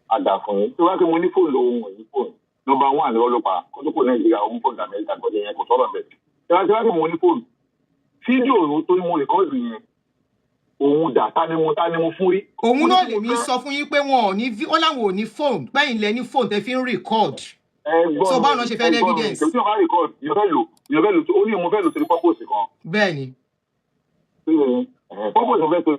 Àdàfún yín, tí wọ́n á kí mo ní fóònù lòun ò ní fóònù. Number one ni ọlọ́pàá, kó tó kò Nàìjíríà òun fóònù Amẹ́ríkà gbọ́dọ̀ yẹn kò sọ̀rọ̀ bẹ̀. Tí wọ́n á kí mo ní fóònù. Fídíò tó ní mo rìkọ́ọ̀dù yẹn, òun dà tá ni mo fún rí. Òun náà lèmi sọ fún yín pé wọn ò ní wọ́n láwọn ò ní fóònù pẹ́yìn lẹ ní fóònù tẹ́ fi ń record. So báwo náà ṣe fẹ́ ní evidence? Tí wọ́n bá record, yóò fẹ́ lò ó ní mo fẹ́ lò sí purpose kan. Bẹ́ẹ̀ni. Purpose mo fẹ́ tó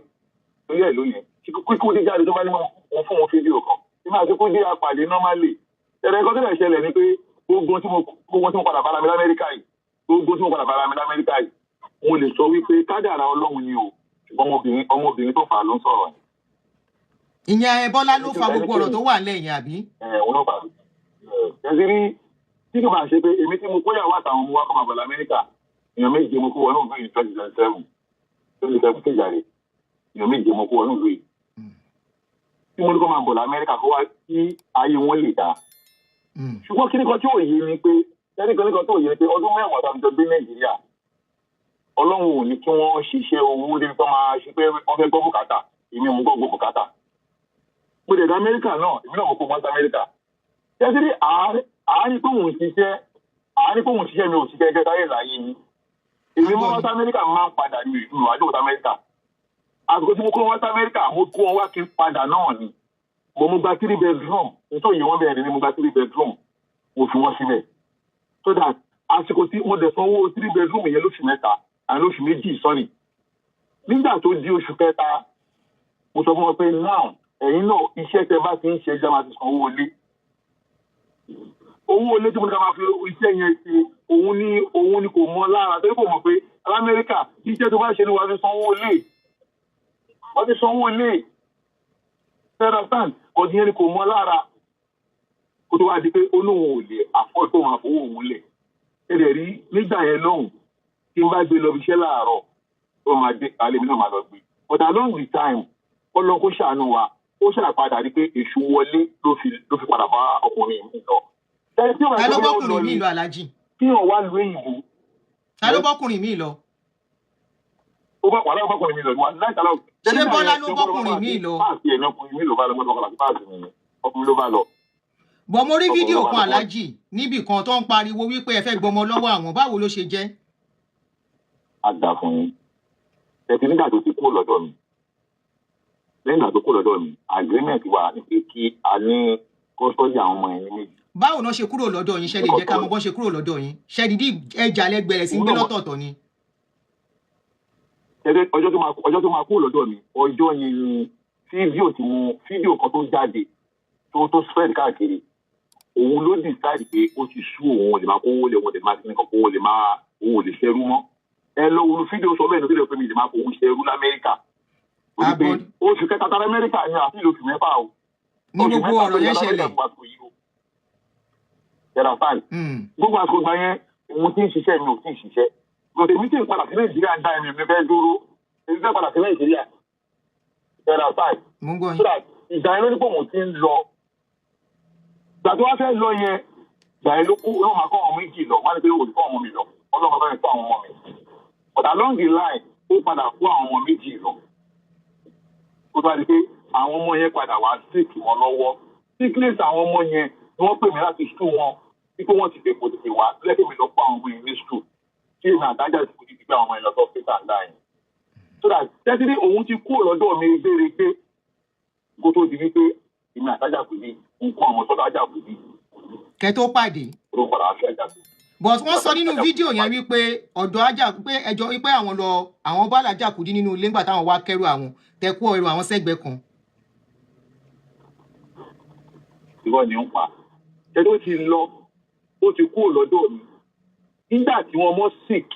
lórí ẹ̀ lónìí. Kíkú dí jáde tó bá ní mo fún wọn fídíò kan. Tí máa kíkú dí apàdé normally. Ẹ̀rẹ̀ kan tó lè ṣẹlẹ̀ ni pé gbogbo tí mo padà bára mi l'Amẹ́ríkà yìí. Mo lè sọ wípé kádàrá Ọlọ́run ni o. Ọmọbìnrin tó fà ló ń sọ̀rọ̀ yẹn. Ìyẹn Bọ́lá ló fa gbogbo ọ̀rọ̀ tó wà lẹ́yìn àbí? Òun ló fà á. Ẹ̀sìn tí kò máa ṣe pé èmi tí mo kóyàwó àtàwọn ọmọ wa kọ́ máa bọ̀ l'Amẹ́ríkà, èèyàn méje mo kó wọnú ìlú yìí 2007 kéjàre, èèyàn méje mo kó wọnú ìlú yìí. Tí mo ní kó máa bọ̀ l'Amẹ́ríkà kó wá kí ayé wọn lè dáa. Ṣùgbọ́n kí nìkan tí ò yé ni pé ọdún mẹ́wàá tàbí jọ dé Nàìjíríà, Ọlọ́run ò ní kí wọ́n ṣiṣẹ́ owó débi tó máa ṣe pé wọ́n fẹ́ gbọ́ bùkátà, èmi mú gbọ́ bùkátà. Mo dẹ̀ dá Amẹ́ríkà náà, èmi náà mo kó wọn sí Amẹ́ríkà. Yẹ́sí rí àárín pé òun ṣiṣẹ́ mi ò ṣiṣẹ́ gẹ́gẹ́ táyé láyé ni. Èmi mọ́ wọn sí Amẹ́ríkà máa ń padà ní ìlú àjò sí Amẹ́ríkà. Àsìkò tí mo kó wọn sí Amẹ́ríkà, mo kó wọn wá kí n padà náà ni. Mo gba 3 bedroom, nítorí wọn bẹ̀rẹ̀ ni mo gba 3 bedroom, mo fi wọ́n sílẹ̀. So that àsìkò tí mo dẹ̀ sanwó 3 bedroom yẹn lóṣù mẹ́ta. Àlóṣù méjì sọ́rí. Nígbà tó di oṣù kẹta, mo sọ fún wọn pé now ẹ̀yin náà iṣẹ́ tẹ bá ti ń ṣe ẹja máa ti san owó ilé. Owó ilé tí mo ní ká máa fi iṣẹ́ yẹn ṣe òun ni kò mọ lára torí kò mọ̀ pé l'Amẹ́ríkà iṣẹ́ tó bá ṣe ni wàá fi san owó ilé. Wọ́n ti san owó ilé. understand? Kò ní ẹni kò mọ lára. Kó tó wá di pé olóhùn ò lè afford tó máa fowó òun lẹ̀. Ẹ̀rẹ̀ rí nígbà yẹn lọ́hùn tí n bá gbé lọ iṣẹ́ láàárọ̀ ó máa dé alẹ́ mi náà máa lọ gbé. But along the time Ọlọ́run kó ṣàánú wa ó ṣàpadà rí pé èṣù wọlé ló fi padà bá ọkùnrin mi lọ. Ta ló bọ́kùnrin mi lọ Alhaji? Kí wọ́n wá lu èyìnbó. Ta ló bọ́kùnrin mi lọ? Ó bá wàhálà bọ́kùnrin mi lọ ní wa láìka lọ. Ṣé Bọ́lá ló bọ́kùnrin mi lọ? Páàsì ẹ̀ náà ọkùnrin mi ló bá lọ mọ́tò ọkọ̀ àti páàsì mi ọkùnrin ló bá lọ. Bọ̀ mo rí fídíò kan Alhaji níbì kan tó ń pariwo wípé ẹ fẹ́ gbọmọ lọ́wọ́ àwọn, báwo ló ṣe jẹ́? A dà fún yín. Ẹ̀tì nígbà tó ti kúrò lọ́dọ̀ mi. Lẹ́yìn ìgbà tó kúrò lọ́dọ̀ mi, agreement wà ní pé kí a ní kọ́sọ́dì àwọn ọmọ ẹni méjì. Báwo náà ṣe kúrò lọ́dọ̀ yín? Ṣé lè jẹ́ ká mọ̀ bọ́n ṣe kúrò lọ́dọ̀ yín? Ṣé dídí ẹja lẹ́gbẹ̀rẹ̀ sí gbé lọ́tọ̀ọ̀tọ̀ ni? Ọjọ́ tó máa kúrò lọ́dọ̀ mi, ọjọ́ yẹn ni fídíò kan tó jáde tó spread káàkiri. Òun ló decide pé ó ti sú òun lè máa kówó lè wọ́n lè máa ti nìkan kówó lè máa òun lè ṣerú mọ́. Ẹ lọ wo fídíò sọ bẹ́ẹ̀ ní fídíò pé mi lè máa kówó ṣerú l'Amẹ́ríkà. Oṣù kẹta tara Amẹ́ríkà ni àti ìlú oṣù mẹ́fà o. Ní gbogbo ọ̀rọ̀ yẹn ṣẹlẹ̀. Gbogbo àsìkò gbà yẹn òun tí ń ṣiṣẹ́ mi ò tí ń ṣiṣẹ́. Gòtè mi tí ń padà sí Nàìjíríà ń dá ẹ̀mí mi fẹ́ dúró. Èmi fẹ́ padà sí Nàìjíríà. Ìgbà yẹn ló ní pé òun ti ń lọ. Ìgbà tó wá fẹ́ lọ yẹn, ìgbà yẹn ló máa kọ́ ọmọ méjì lọ. Wọ́n á ní pé òun kọ́ ọmọ mi lọ. Ọlọ́run bá mi kọ́ àwọn ọmọ mi. But along the line, ó padà kó àwọn ọmọ méjì lọ. Ó tó wá di pé àwọn ọmọ yẹn padà wá sick wọn lọ́wọ́. Sickness àwọn ọmọ yẹn ni wọ́n pè mí láti school wọn. Wípé wọ́n ti dèpò tètè wá lẹ́kẹ̀ẹ́ mi lọ kó àwọn ọmọ yẹn ní school. Kí èmi àtàjà ti kúrò gbígbé àwọn ọmọ yẹn lọ sọ pé tàǹdà yẹn. So that tẹ́tí òun ti kúrò lọ́dọ̀ mi gbére kó tó di wípé èmi àtàjà kò ní nǹkan ọmọ sọ́dọ̀ àjà kò ní. Kẹ́ tó pàdé. Ó padà wá sí àjà kò. But wọ́n sọ nínú fídíò yẹn wípé ọ̀dọ̀ ajá pé ẹjọ́ wípé àwọn bá làjà kùdí nínú ilé ńgbà táwọn wá kẹ́rù àwọn tẹ́kú ẹrù àwọn sẹ́gbẹ̀ẹ́ kan. Ìwọ ni ń pa. Ṣé tó ti lọ, ó ti kúrò lọ́dọ̀ mi. Nígbà tí wọ́n mọ́ sick,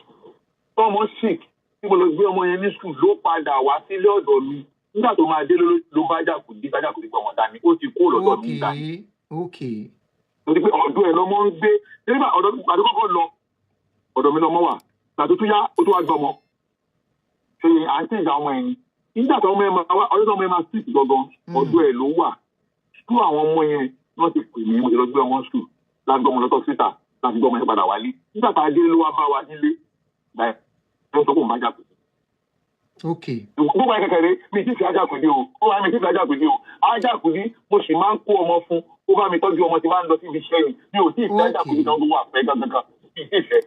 tí mo lọ gbé ọmọ yẹn ní school ló padà wá sílé ọ̀dọ̀ mi. Nígbà tó máa dé ló bá jàkùdí gbọmọ dání, ó ti kúrò lọ́dọ̀ mi nígbà yẹn. Okay. Torí pé ọ̀dọ̀ ẹ̀ lọ́mọ ń gbé. Nígbà àdókòkò lọ, ọ̀dọ̀ mi lọ́mọ wà. Tàbí tó yá, ó tó wá gbọmọ. Ṣé àǹtí ìjà ọmọ ẹ̀yìn? Nígbà tó ọmọ ẹ̀ máa sick gangan, ọ̀dọ̀ ẹ̀ ló wà. School àwọn ọmọ yẹn wọ́n ti pè mí, mo ti lọ gbé ọmọ school. Láti gbọmọ lọ́tọ̀ síta, láti gbọmọ yẹn padà wálé. Nígbà tá a dé ló wá bá wa nílé. Báyìí, ló sọ pé òun bá jà kù. Okay. Gbogbo ẹ̀ kékeré mi ti fi Ajakudi o. Ó wá mi ti fi Ajakudi o. Ajakudi mo sì máa ń kó ọmọ fún. Ó bá mi tọ́jú ọmọ tí máa ń lọ síbi iṣẹ́ mi. Mi ò tí ì fẹ́ Ajakudi náà tó wà fẹ́ gangan. Mi ì tí ì fẹ́.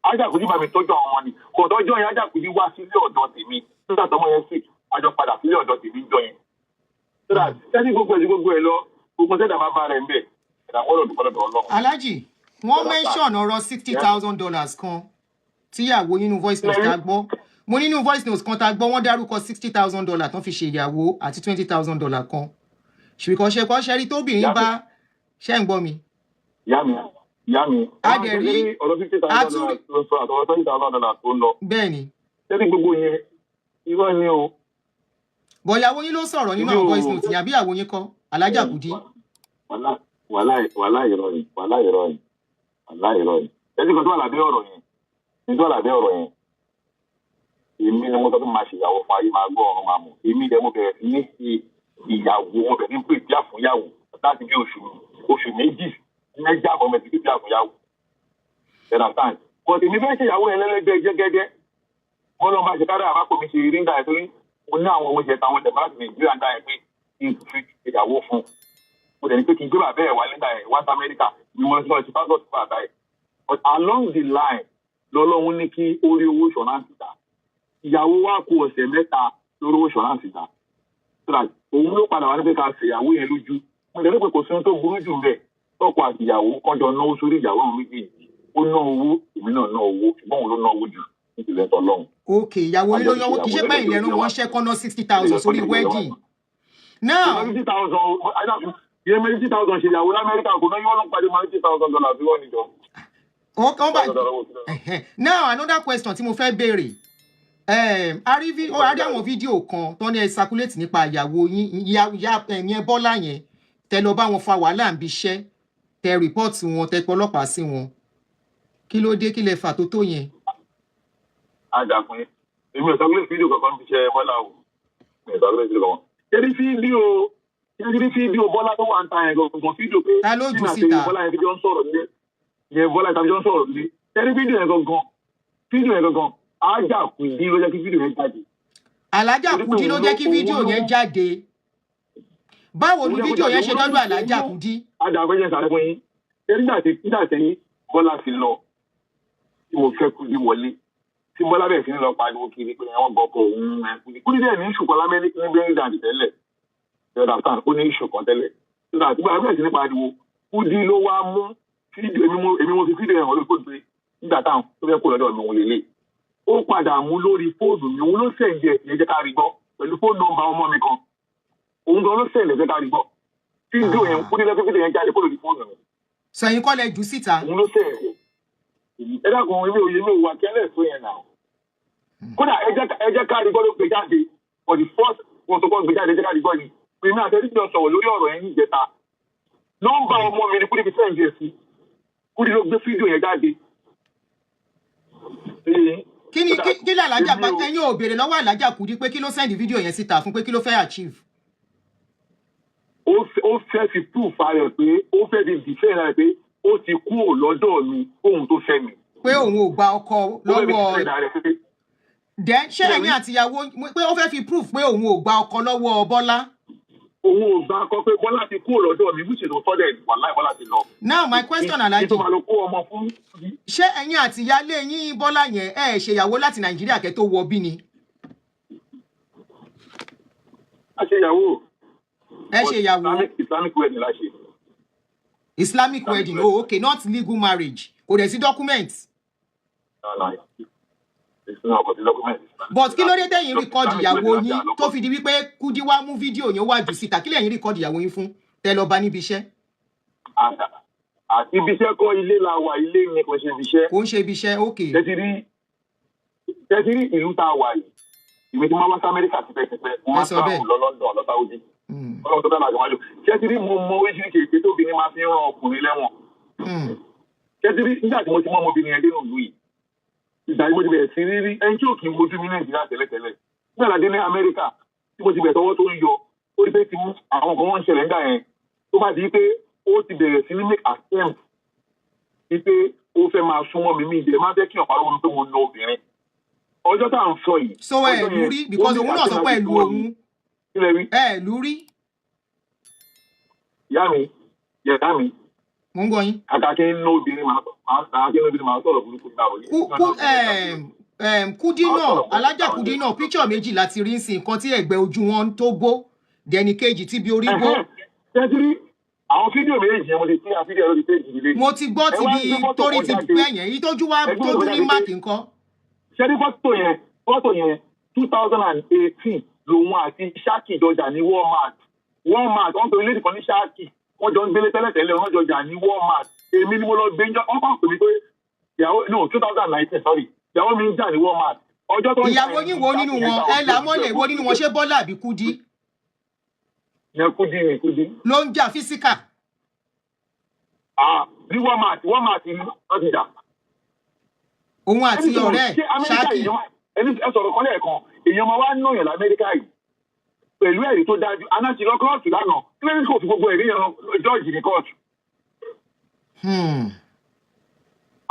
Ajakudi bá mi tọ́jú àwọn ọmọ ni. Kò tọ́jú yẹn Ajakudi wá sílé ọ̀dọ̀ tèmi. Nígbà tọmọ yẹn sì, a jọ padà sílé ọ̀dọ̀ tèmi jọ yẹn. Tẹ́sí gbogbo ẹ̀ lọ, gbogbo tẹ́lẹ̀ bá bá rẹ̀ ń bẹ̀. Alhaji, wọ́n mention ọ̀rọ̀ $60,000 kan tíyàwó nínú voice note tá gbọ́. Mo nínú voice note kan tá gbọ́ wọ́n dárúkọ $60,000 tán fi ṣe ìyàwó àti $20,000 kan. Ṣùgbọ́n ṣe kọ́ ṣẹ́rí tóbìnrin bá ṣẹ́ ń gbọ́ mi. Ìyá mi. Adẹ̀rí $50,000 tó sọ àtọwọ́ $20,000 tó ń lọ. Bẹ́ẹ̀ni. Tẹ́lẹ̀ gbogbo yẹn, irọ́ ni o. Bọ̀ ìyàwó yín ló sọ̀rọ̀ nínú àwọn voice note yàbí ìyàwó yín kọ́ Alájà Kúdí. Wàhálà ìrọ̀ ni. Ẹni kan tó wà lábẹ́ ọ̀rọ̀ yẹn. Èmi ni mo sọ pé máa ṣe ìyàwó fún ayé máa gbọ́ ọ̀run máa mú. Èmi dẹ̀ mo bẹ̀rẹ̀ sí ní ṣe ìyàwó, mo bẹ̀rẹ̀ ní pé ìjà fún ìyàwó láti bí oṣù méjì mẹ́jà bọ̀ mẹ́tì pé ìjà fún ìyàwó. Understand? But èmi fẹ́ ṣe ìyàwó yẹn lẹ́lẹ́gbẹ́ jẹ́gẹ́dẹ́. Wọ́n lọ máa ṣe kárí àbápò mi ṣe rí ń dà ẹ̀ torí mo ní àwọn oúnjẹ táwọn ọ̀dẹ̀ láti Nàìjíríà ń dà ẹ̀ pé kí n fi ìyàwó fún. Mo dẹ̀ ní pé kí n gbé bàbá ẹ̀ wá nígbà ẹ̀ West America ni mo lọ sí passport fún bàbá ẹ̀. But along the line lọ́lọ́run ní kí ó rí owó ṣọ̀nà síta. Ìyàwó wa kú ọ̀sẹ̀ mẹ́ta lórí owó ṣọ̀nà síta. Òun ló padà wá ní pé ká ṣe ìyàwó yẹn lójú. Mo dẹ̀ ní pé kò sí ohun tó burú jù bẹ́ẹ̀. Tọ́kọ àti ìyàwó kọjọ náwó sórí ìyàwó àwọn méjèèjì. Ó ná owó, èmi náà ná owó, ṣùgbọ́n òun ló ná owó jù nítorí ẹ̀tọ́ lọ́hùn. Okay, ìyàwó yín ló yọwọ́ kì í ṣe pé ìlẹ́rú wọn ṣẹ́ kọ́ná $60,000 sórí wedding. Now, $50,000 ṣe ìyàwó l'Amẹ́ríkà kò náà yóò lọ pàdé $50,000 bí wọ́n níjọ. Now, another question tí mo fẹ́ béèrè. rí àwọn fídíò kan tó ní ẹ circulate nípa ìyàwó yín yẹn Bọ́lá yẹn tẹ lọ bá wọn fa wàhálà ń bí iṣẹ́ tẹ report wọn tẹ pọlọ́pàá sí wọn kí ló dé kí lẹ fà tó yẹn. Àjàkùn èmi ò circulate fídíò kankan fi ṣe Bọ́lá o mi ò circulate fídíò kankan. Ṣé fídíò Bọ́lá tó wà ń ta yẹn gangan fídíò pé ta ló jù síta Bọ́lá yẹn fi jọ ń sọ̀rọ̀ nílé yẹn Bọ́lá yẹn tàbí jọ ń sọ̀rọ̀ nílé ṣé fídíò yẹn gangan Àjàkùndí ló jẹ́ kí fídíò yẹn jáde. Àjàkùndí ló jẹ́ kí fídíò yẹn jáde. Báwo ni fídíò yẹn ṣe dọ́dọ̀ Àjàkùndí? Àjàkùndí yẹn sàrẹ́ fún yín. Nígbà tí Bọ́lá fi lọ tí mo fẹ́ Kúdí wọlé tí Bọ́lá bẹ̀rẹ̀ sí ní lọ pariwo kiri pé wọ́n gbọ́kọ̀ òun Kúdí dẹ̀ ní ìṣù kan lámẹ́ríkà ní bẹ́ẹ̀ dàdí tẹ́lẹ̀ understand ó ní ìṣù kan tẹ́lẹ̀ nígbà tí Bọ́lá bẹ̀rẹ̀ sí ní pariwo Kúdí ló wá mú fídíò èmi mo fi fídíò yẹn wọlé kó gbé nígbà táwọn tó fẹ́ kó lọ́dọ̀ mi wọlé lé ó padà mú lórí fóònù mi òun ló sẹ̀ǹdì ẹ̀ jẹ́ ká rí gbọ́ pẹ̀lú fóònù nọ́mbà ọmọ mi kan òun gan ló sẹ̀ǹdì ẹ̀ jẹ́ ká rí gbọ́ fídíò yẹn Kúdí lọ́sọ̀ fídíò yẹn jáde kó lórí fóònù mi. Sẹ̀yìn kọ́ lẹ jù síta. Òun ló sẹ̀ǹdì ẹ dákun èmi ò wà kẹ́lẹ̀ tó yẹn náà kódà ẹ jẹ́ ká rí gbọ́ ló gbé jáde for the first one tó kọ́ gbé jáde ẹ jẹ́ ká rí gbọ́ ni èmi àtẹ̀lẹ́sì sọ̀rọ̀ lórí ọ̀rọ̀ yẹn níjẹta nọ́mbà ọmọ mi ni Kúdí fi sẹ̀ǹdì ẹ̀ sí Kúdí ló gbé fídíò yẹn jáde. Kí làlájà bá ẹ̀yin ò béèrè lọ́wọ́ Àjàkùndí pé kí ló sẹ́ndì fídíò yẹn síta fún pé kí ló fẹ́ achieve. Ó fẹ́ fi proof rẹ̀ pé ó fẹ́ fi dìfẹ́ rẹ̀ pé ó ti kúrò lọ́dọ̀ mi ohun tó fẹ́ mi. Pé òun ò gba ọkọ lọ́wọ́ then ṣé ẹ̀yin àtìyàwó pé ó fẹ́ fi proof pé òun ò gba ọkọ lọ́wọ́ Bọ́lá. Òun ò gba ọkọ pé Bọ́lá ti kúrò lọ́dọ̀ mi which is further wàláì Bọ́lá ti lọ. Now my question Alhaji. Ìtọ́ máa lọ kó ọmọ fún. Ṣé ẹ̀yin àtìyálé yín Bọ́lá yẹn ẹ ṣèyàwó láti Nàìjíríà kẹ́ tó wọ bí ni? A ṣe ìyàwó. Ẹ ṣe ìyàwó. Islamic wedding la ṣe. Islamic wedding oh okay not legal marriage kò dẹ̀ sí documents. No. It's not about the documents. But kí ló dé tẹ́yin record ìyàwó yín tó fi di wípé Kúdí wá mú fídíò yẹn wá jù síta kí lẹ́yìn record ìyàwó yín fún tẹ́ lọ bá níbi iṣẹ́. Àti ibi iṣẹ́ kọ́ ilé la wà ilé ni kò ṣe ibi iṣẹ́. Kò ń ṣe ibi iṣẹ́ okay. Tẹ́tí rí ìlú tá a wà yìí ìwé tí wọ́n wá sí Amẹ́ríkà tipẹ́tipẹ́ wọ́n á sáwọn lọ London lọ Saudi. Ọlọ́run tó dáná àjọwájú. Tẹ́tí rí mo mọ oríṣiríṣi èké tó obìnrin máa fi ń ran ọkùnrin lẹ́wọ̀n. Tẹ́tí rí nígbà tí mo ti mọ ọmọbìnrin yẹn dénú ìlú yìí. Ìgbà tí mo ti bẹ̀rẹ̀ sí rírí ẹni tí ò kí n wojú mi Nàìjíríà tẹ́lẹ̀tẹ́lẹ̀. Nígbà tí a dé ní Amẹ́ríkà tí mo ti bẹ̀rẹ̀ tọwọ́ tó ń yọ ó rí pé tí àwọn kan wọ́n ń ṣẹlẹ̀ nígbà yẹn tó bá di pé ó ti bẹ̀rẹ̀ sí ní make attempt wípé ó fẹ́ máa súnmọ́ mi ìdílé máa fẹ́ kí ọ̀pá lóhun tó mo na obìnrin. Ọjọ́ tá à ń sọ yìí. So ẹ lú rí because òun náà sọ pé ẹ lú òun. Ẹ lú rí. Ìyá mi. Mo ń gbọ́ yín. Àkàkẹ́ ń ná obìnrin máa sọ̀rọ̀ burúkú náà ò ní. Kúdí náà Àjàkùndí náà píkṣọ̀ méjì láti rí sí nǹkan tí ẹ̀gbẹ́ ojú wọn tó bó dẹni kejì tí bí orí bó. Tẹ́tírí àwọn fídíò méjì yẹn mo ti tí a fídíò lórí péjì ilé. Mo ti gbọ́ ti bí torí ti pẹ́ yẹn èyí tójú ní máàkì nǹkan. Ṣé ní fọ́tò yẹn 2018 lòun àti Ṣáàkì jọjà ní Walmart wọ́n tó ilé ìkan ní Ṣáàkì wọ́n jọ ń gbélé tẹ́lẹ̀tẹ́lẹ̀ wọ́n jọjà ní Walmart èmi ni mo lọ gbé wọ́n kàn pè mí pé ìyàwó 2019 sorry ìyàwó mi ń jà ní Walmart ọjọ́ tó ń jà ìyàwó yín wo nínú wọn ẹ là mọ́lẹ̀ wo nínú wọn ṣé Bọ́lá àbí Kúdí. Yẹn Kúdí. Ló ń jà físíkà. Ní Walmart ni wọ́n ti jà. Òun àti ọ̀rẹ́ Ṣáàkì. Ẹ sọ̀rọ̀ kan lẹ́ẹ̀kan èèyàn máa wá náyàn l'Amẹ́ríkà yìí pẹ̀lú ẹ̀rí tó dájú anáti lọ kóòtù lánàá clearance court gbogbo ẹ̀rí yẹn jọ́ọ̀jì ní kóòtù.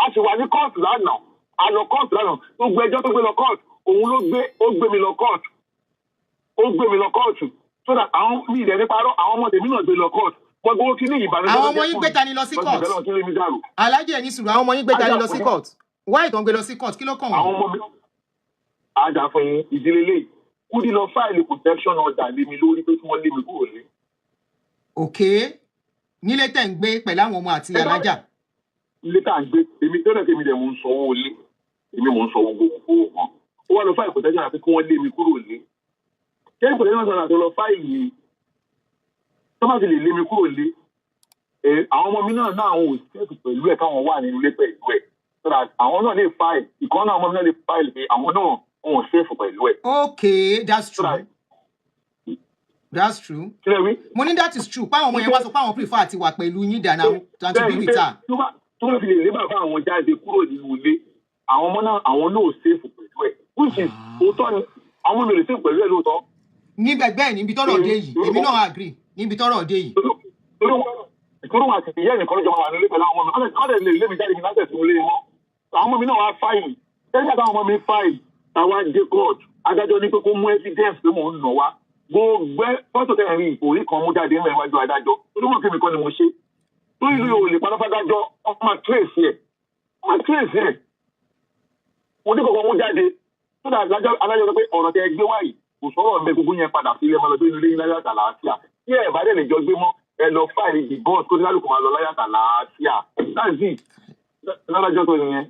A sì wà ní kóòtù lánàá a lọ kóòtù lánàá gbogbo ẹjọ́ tó gbé lọ kóòtù òun ó gbé mi lọ kóòtù so that àwọn mi ìdẹ̀ nípa àwọn ọmọ tèmi náà gbé lọ kóòtù gbogbo kí ní ìbànújẹ́. Àwọn ọmọ yín gbé ta ni lọ sí kóòtù. Alájẹ ní sùúrù àwọn ọmọ yín gbé ta ni lọ sí kóòtù. Why tó ń gbé lọ sí kóòtù kí ló kàn wọ́n. Àwọn ọmọ mi àjàfọyín ìdílé lẹ́yìn Kúdí lọ fáìlì protection order lé mi lórí pé kí wọ́n lé mi kúrò lé. Okay. Nílé tẹ̀ ń gbé pẹ̀lú àwọn ọmọ àti alájà. Ilé tá à ń gbé èmi tẹ́lẹ̀ tèmi dẹ̀ mò ń sanwó lé èmi mò ń sanwó gbogbo wọn. Ó wá lọ fáìlì protection àti kí wọ́n lé mi kúrò lé. Kẹ́rin protection order tó lọ fáìlì tó bá ti lè lé mi kúrò lé. Àwọn ọmọ mi náà àwọn ò sẹ́ẹ̀tù pẹ̀lú ẹ̀ káwọn wà nínú ilé pẹ̀lú ẹ̀. Àwọn náà lè fáìlì ìkan náà ọmọ mi náà lè fáìlì pé àwọn náà wọn ò safe pẹ̀lú ẹ̀. Okay, that's true. That's true. Mo ní that is true. Páwọn ọmọ yẹn wá sọ pé àwọn prefer àti wà pẹ̀lú yín than to be with her. Tó bá fi lè lé bàbá àwọn jáde kúrò nínú ilé, àwọn ọmọ náà àwọn náà ò safe pẹ̀lú ẹ̀. Which is òótọ́ ni àwọn ọmọ mi lè safe pẹ̀lú ẹ̀ lóòótọ́. Níbẹ̀ bẹ́ẹ̀ níbi tọ́rọ̀ dé yìí, èmi náà agree. Níbi tọ́rọ̀ dé yìí. Ìkóró wa ti ìyá ẹnìkan lọ́jọ́ wà nílé pẹ̀lú àwọn ọmọ mi. Ọ̀dẹ̀ lè lé mi jáde kí n láṣẹ̀ sí ilé wọn. Àwọn ọmọ mi náà wá fáìlì. Tẹ́lẹ̀ àtàwọn ọmọ mi fáìlì. Àwa dé court. Adájọ́ ní pé kó mú evidence pé mò ń nà wá. Gbogbo fọ́tò tẹ̀yìn rí ìfòrí kan mú jáde ní ẹ̀wájú adájọ́. Olúmọ̀ kí mi kọ́ ni mo ṣe. Tó ìlú yóò lè padà fádájọ́ ọmọ trace ẹ̀. Ọmọ trace ẹ̀. Mo ní kọ̀ọ̀kan mú jáde. Tó dà adájọ́ sọ pé ọ̀rọ̀ tẹ gbé wáyìí kò sọ̀rọ̀ ọ̀bẹ gbogbo yẹn padà sílé ọmọ lọ́dún ilé láyà àlàáfíà. Tí ẹ̀ bá dẹ̀ lè jọ gbé mọ́ ẹ lọ fáìlì divorce kó ní kálukú máa lọ láyà àlàáfíà. Láti ládájọ́ tó nìyẹn.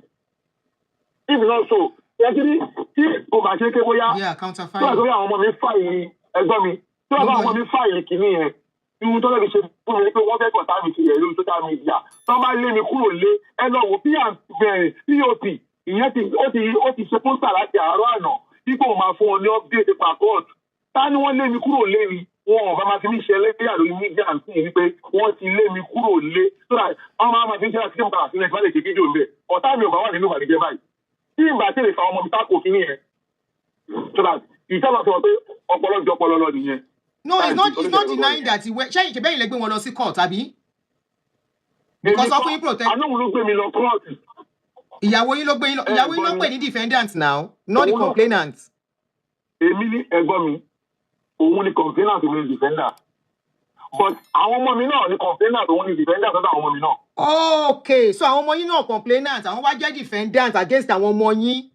If not so, yẹ́kiri tí kò bá ṣe ké bóyá tó bá sọ pé àwọn ọmọ mi fáìlì ẹgbọ́n mi tí wọ́n bá àwọn ọmọ mi fáìlì kìíní yẹn ihun tó lẹ́bi ṣe fún mi pé wọ́n fẹ́ kọ̀tà mi ti rẹ̀ lórí social media tó bá lé mi kúrò lé ẹ lọ wò pop ìyẹn ó ti ṣe pósítà láti àárọ̀ àná dípò máa fún wọn ní update per court ta ni wọ́n lé mi kúrò lé mi wọn ò bá máa fi mí ṣe ẹlẹ́gbẹ̀yà lórí media àti wípé wọ́n ti lé mi kúrò lé so that wọ́n máa fi ṣe láti ṣe mọ̀kàlà sílẹ̀ ìfẹ́ lè ṣe fídíò ńbẹ ọ̀tá mi ò bá wà nínú ìbàdíjẹ́ báyìí tí ìgbà tí lè fa ọmọ mi tákò kí nìyẹn so that ìjọba sọ pé ọpọlọ jọ ọpọlọ lọ nìyẹn. No, it's not denying that ṣé ìṣẹ̀bẹ́yìn lè gbé wọn lọ sí court àbí? Because ọkùnrin protect. Àná òun ló gbé mi lọ court. Ìyàwó yín ló gbé yín lọ. Ìyàwó yín ló pè ní defendant now, not the complainant. Èmi ní ẹ̀gbọ́n mi, òun ni complainant òun ni defendant. But àwọn ọmọ mi náà ni complainant òun ni defendant sọ́dọ̀ àwọn ọmọ mi náà. Okay, so àwọn ọmọ yín náà complainant, àwọn wá jẹ́ defendant against àwọn ọmọ yín.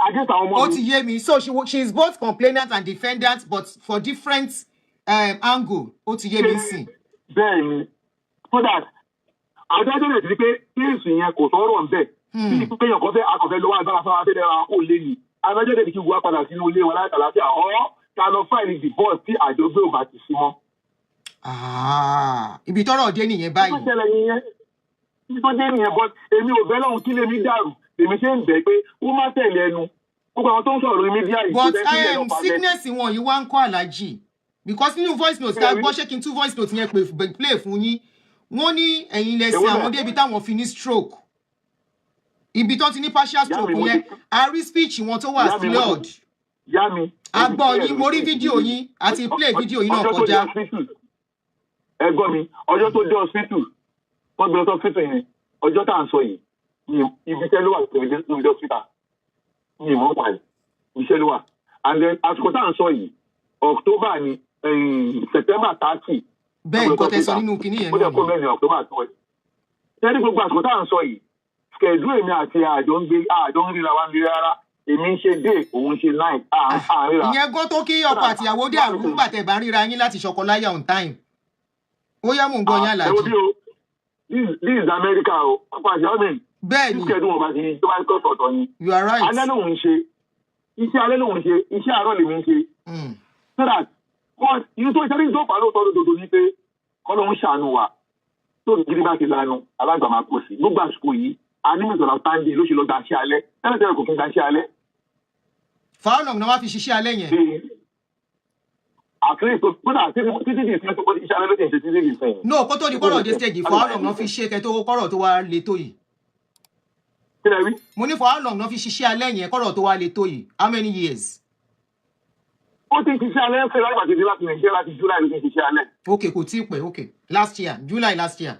Against àwọn ọmọ mi. Ó ti yé mi. So she is both complainant and defendant but for different angle. Ó ti yé mi sí. Bẹ́ẹ̀ni, so that adájọ́ lè ti pé kéèsì yẹn kò sọ̀rọ̀ ń bẹ̀. Bí ìpéyàn kan fẹ́ akọ̀fẹ́ lọ́wọ́ agbára fún abẹ́rẹ́ ara kò lé ni. Adájọ́ lè ti kí wá padà sínú ilé wọn láti àlàáfíà ọ̀ ká lọ fáìlì divorce tí àjọgbé ò bá ti sí mọ́. Ibi tọ́rọ̀ dé nìyẹn báyìí. Ibi tó dé nìyẹn but èmi ò bẹ́ lọ́hùn kí lèmi dàrú èmi ṣe ń bẹ̀ pé ó má tẹ̀lé ẹnu gbogbo àwọn tó ń sọ̀rọ̀ mídíà yìí. But sickness wọn yìí wá ń kọ́ aláàjì because nínú voice note ta gbọ́ ṣé kí n tú voice note yẹn pé play fún yín wọ́n ní ẹ̀yin lẹ́sìn àwọn débi táwọn fi ní stroke ibi tó ti ní partial stroke yẹn a rí speech wọn tó wà slurred. A gbọ́ yín mo rí fídíò yín àti play fídíò yín náà kọjá. Ẹ̀gbọ́n mi ọjọ́ tó dé hospital wọ́n gbé lọ sí hospital yẹn ọjọ́ tá à ń sọ yìí ibi iṣẹ́ ló wà ní hospital ní ìmọ̀ pàdé iṣẹ́ ló wà and then àsìkò tá à ń sọ yìí October ni September 30. Bẹ́ẹ̀ nǹkan tẹ́ sọ nínú kinní yẹn náà. Ó jẹ́ kó mẹ́rin October 12. Ṣé ní gbogbo àsìkò tá à ń sọ yìí schedule èmi àti àjọ ń ríra wa ń ríra rárá èmi ń ṣe day òun ṣe night àáríra. Ìyẹn gbọ́ tó kí ọkọ àtìyàwó dé àrùn nígbà tẹ́ bá ríra yín láti ṣọkọ láyà on time. Ó yá mò ń gbọ́ yín àlàjì. This is America o. Ọkọ àjọ mi. Bẹ́ẹ̀ni. Ìṣẹ́dún wọn bá ti tó bá ń kọ́ sọ̀tọ̀ ni. You are right. Alẹ́ lòun ń ṣe. Iṣẹ́ alẹ́ lòun ń ṣe. Iṣẹ́ àárọ̀ lèmi ń ṣe. So that irú tó ìṣẹ́rí tó fà lóòótọ́ lódodo ni pé kọ́lọ́hún ṣàánú wa. Tó gidi bá ti lanu alágbà máa kó sí. Gbogbo àsìkò yìí a ní mẹ́tọ̀lá táǹdì ló ṣe lọ gba iṣẹ́ alẹ́. Tẹ́lẹ̀ kò kí n gba iṣẹ́ alẹ́. Fáwọn ọ̀nà wá fi ṣiṣẹ́ alẹ́ yẹn. Àkíyèsí kódà títí di ìsinmi tó kọ́ iṣẹ́ alẹ́ ló ti ń ṣe títí di ìsinmi. No, kó tó di kọ́rọ̀ dé stage fáwọn ọ̀nà fi ṣe kẹ́tọ́ kọ́rọ̀ tó wá le tó yìí. Mo ní for how long náà fi ṣiṣẹ́ alẹ́ yẹn kọ́rọ̀ tó wá le tó yìí? How many years? Ó ti ṣiṣẹ́ alẹ́ fẹ́ láti bàtí láti Nàìjíríà láti July ló ti ṣiṣẹ́ alẹ́. Okay, kò tí ì pẹ́, okay. Last year, July last year.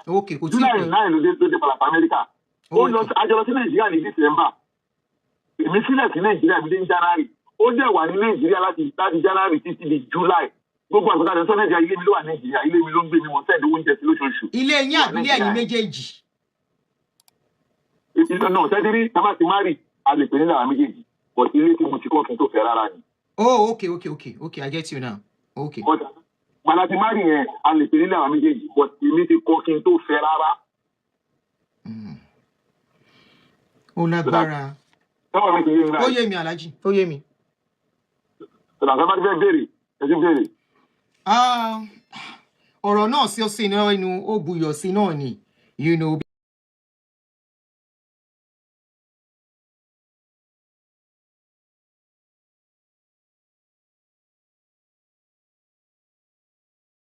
Okay, kò tí ì pẹ́. July 9 ló dé padà sí Amẹ́ríkà. Ó lọ àjọ lọ sí Nàìjíríà ní December. Èmi sílẹ̀ sí Nàìjíríà mi dé ní January. Ó dẹ̀ wà ní Nàìjíríà láti January títí di July. Gbogbo àgbàdo àdéhùn Nàìjíríà ilé mi ló wà Nàìjíríà ilé mi ló ń gbé mi mọ̀ sẹ́ẹ̀dì oúnjẹ sí lóṣooṣù. Ilé yín àbí ilé ẹ̀yin méjèèjì? No, sẹ́dírí tábà ti má rí a lè pè ní làwọn méjèèjì but ilé tí mo ti kọ́ kí n tó fẹ́ rárá ni. Oh, okay, I get you now. Okay. But màlá ti má rí yẹn a lè pè ní làwọn méjèèjì but ilé tí kọ́ kí n tó fẹ́ rárá. Ó lágbára. Ó yé mi Alhaji, ó yé mi. Sọ̀rọ̀ àgbà ti fẹ́ béèrè, ẹ ti béèrè. Ọ̀rọ̀ náà sí ó sí inú ó buyọ̀ sí náà ni, you know.